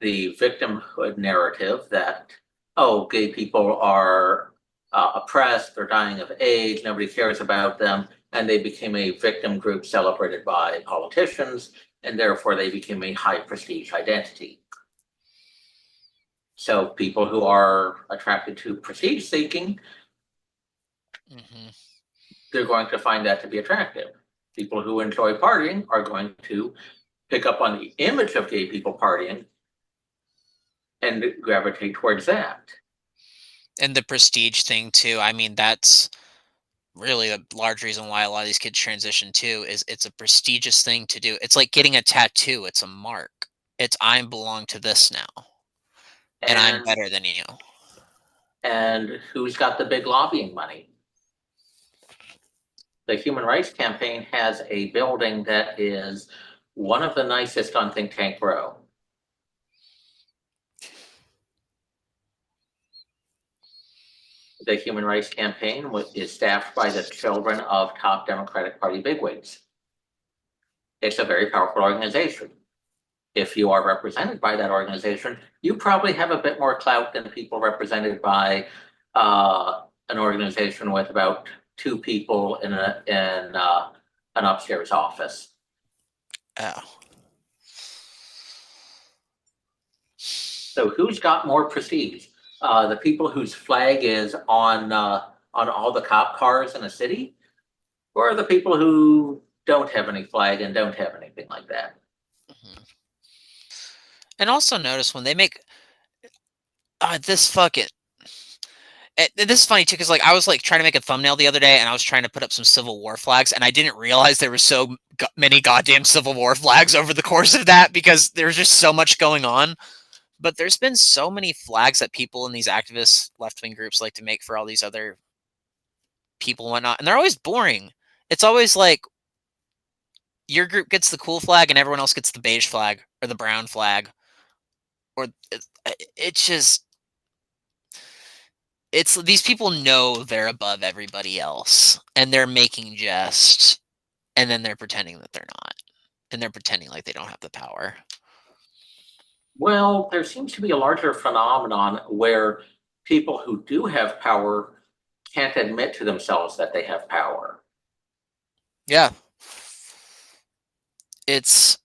victimhood narrative that, oh, gay people are oppressed, they're dying of AIDS, nobody cares about them, and they became a victim group celebrated by politicians, and therefore they became a high prestige identity. So people who are attracted to prestige seeking, they're going to find that to be attractive. People who enjoy partying are going to pick up on the image of gay people partying and gravitate towards that. And the prestige thing too. I mean, that's really a large reason why a lot of these kids transition too, is it's a prestigious thing to do. It's like getting a tattoo. It's a mark. It's I belong to this now, and I'm better than you. And who's got the big lobbying money? The Human Rights Campaign has a building that is one of the nicest on Think Tank Row. The Human Rights Campaign is staffed by the children of top Democratic Party bigwigs. It's a very powerful organization. If you are represented by that organization, you probably have a bit more clout than people represented by an organization with about 2 people in an upstairs office. Oh. So who's got more prestige? The people whose flag is on all the cop cars in a city, or the people who don't have any flag and don't have anything like that? Mm-hmm. And also notice when they make this fucking. This is funny too, because like I was like trying to make a thumbnail the other day, and I was trying to put up some Civil War flags, and I didn't realize there were so many goddamn Civil War flags over the course of that, because there's just so much going on. But there's been so many flags that people in these activist left-wing groups like to make for all these other people and whatnot, and they're always boring. It's always like your group gets the cool flag and everyone else gets the beige flag or the brown flag, or it's just. It's these people know they're above everybody else, and they're making jest, and then they're pretending that they're not, and they're pretending like they don't have the power. Well, there seems to be a larger phenomenon where people who do have power can't admit to themselves that they have power. Yeah. It's,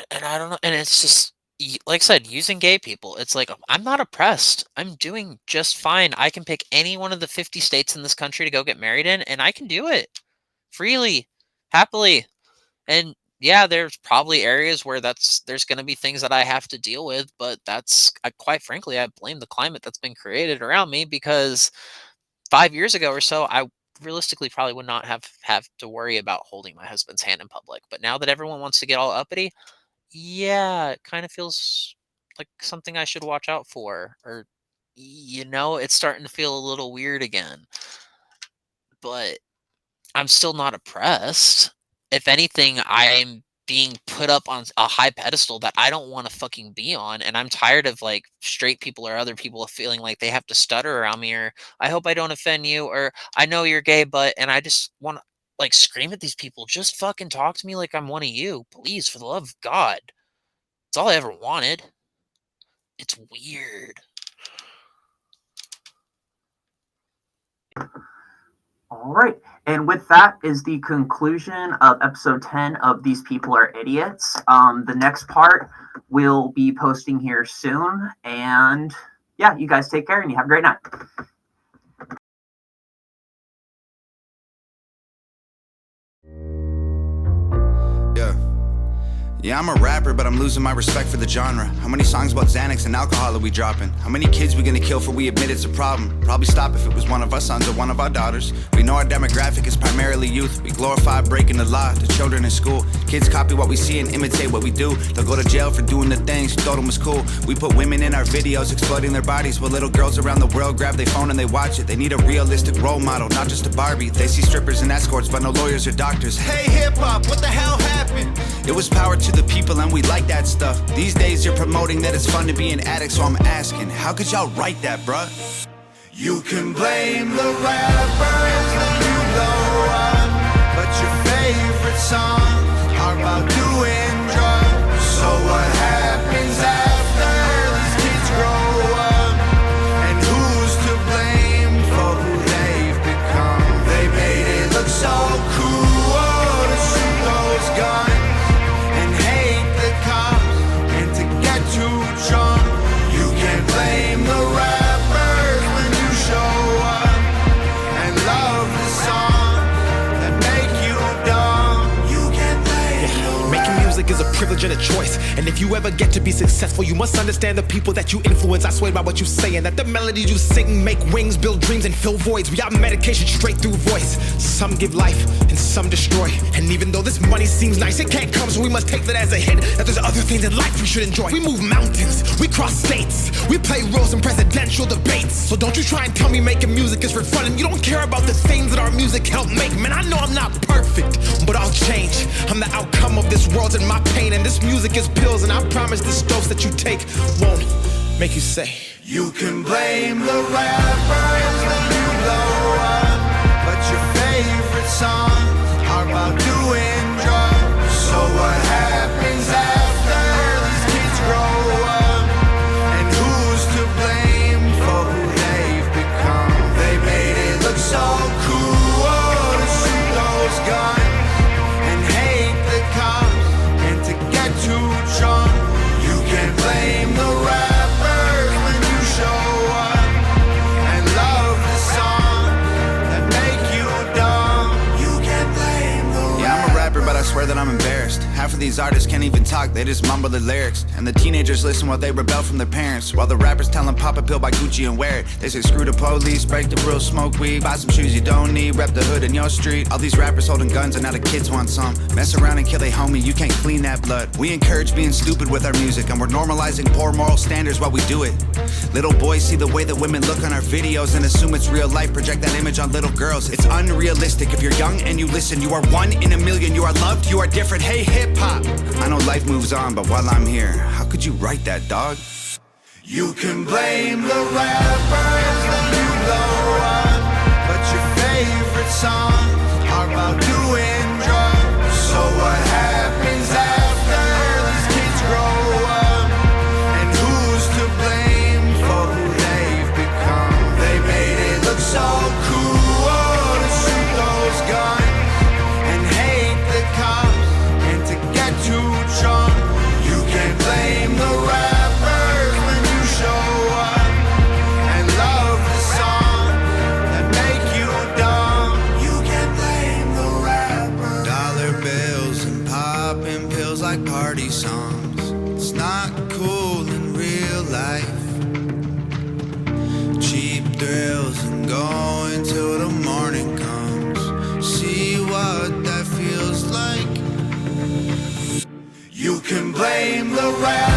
and I don't know, and it's just, like I said, using gay people, it's like, I'm not oppressed. I'm doing just fine. I can pick any one of the 50 states in this country to go get married in, and I can do it freely, happily. And yeah, there's probably areas where there's going to be things that I have to deal with, but that's, quite frankly, I blame the climate that's been created around me, because 5 years ago or so, I realistically probably would not have to worry about holding my husband's hand in public. But now that everyone wants to get all uppity, yeah, it kind of feels like something I should watch out for, or, it's starting to feel a little weird again. But I'm still not oppressed. If anything, I'm being put up on a high pedestal that I don't want to fucking be on, and I'm tired of like straight people or other people feeling like they have to stutter around me, or I hope I don't offend you, or I know you're gay, but, and I just want to like scream at these people, just fucking talk to me like I'm one of you, please, for the love of God. It's all I ever wanted. It's weird. All right. And with that is the conclusion of episode 10 of These People Are Idiots. The next part we'll be posting here soon. And yeah, you guys take care and you have a great night. Yeah, I'm a rapper, but I'm losing my respect for the genre. How many songs about Xanax and alcohol are we dropping? How many kids we gonna kill for we admit it's a problem? Probably stop if it was one of our sons or one of our daughters. We know our demographic is primarily youth. We glorify breaking the law to children in school. Kids copy what we see and imitate what we do. They'll go to jail for doing the things you thought them was cool. We put women in our videos exploiting their bodies, while little girls around the world grab their phone and they watch it. They need a realistic role model, not just a Barbie. They see strippers and escorts, but no lawyers or doctors. Hey hip-hop, what the hell happened? It was power to the people and we like that stuff. These days you're promoting that it's fun to be an addict, so I'm asking, how could y'all write that, bruh? You can blame the rappers when you blow up, but your favorite songs are about doing drugs. So what happens after these kids grow up? And who's to blame for who they've become? They made it look so cool to shoot those guns and hate the cops and to get too drunk. You can't blame the rappers when you show up and love the song. privilege and a choice. And if you ever get to be successful, you must understand the people that you influence. I swear by what you say, and that the melodies you sing make wings, build dreams, and fill voids. We got medication straight through voice. Some give life, and some destroy. And even though this money seems nice, it can't come, so we must take that as a hint that there's other things in life we should enjoy. We move mountains, we cross states, we play roles in presidential debates. So don't you try and tell me making music is for fun, and you don't care about the things that our music helped make. Man, I know I'm not perfect, but I'll change. I'm the outcome of this world and my pain, and this music is pills, and I promise this dose that you take won't make you say, you can blame the rappers when you blow up, but your favorite songs are about doing drugs. So what happens after these kids grow up? And who's to blame for who they've become? They made it look so cool to shoot those guns and hate the cops and to get too drunk. You can blame the rappers when you show up and love the song that make you dumb. You can blame the rappers. Yeah, I'm a rapper, but I swear that I'm embarrassed. Half of these artists can't even talk, they just mumble the lyrics. And the teenagers listen while they rebel from their parents, while the rappers tell them pop a pill, buy Gucci and wear it. They say screw the police, break the rules, smoke weed, buy some shoes you don't need, rep the hood in your street. All these rappers holding guns and now the kids want some. Mess around and kill a homie, you can't clean that blood. We encourage being stupid with our music, and we're normalizing poor moral standards while we do it. Little boys see the way that women look on our videos and assume it's real life, project that image on little girls. It's unrealistic. If you're young and you listen, you are one in a million. You are loved, you are different. Hey, hip-hop. I know life moves on, but while I'm here, how could you write that, dog? You can blame the rappers when you blow up, but your favorite songs are about doing drugs. So what happens after these kids grow up? And who's to blame for who they've become? They made it look so cool to shoot those guns and hate the cops and to get too drunk. You can blame the rappers when you show up and love the song that make you dumb. You can blame the rappers. Dollar bills and popping pills like party songs. It's not cool in real life. Cheap thrills and going till the morning comes. See what that feels like. You can blame the rap.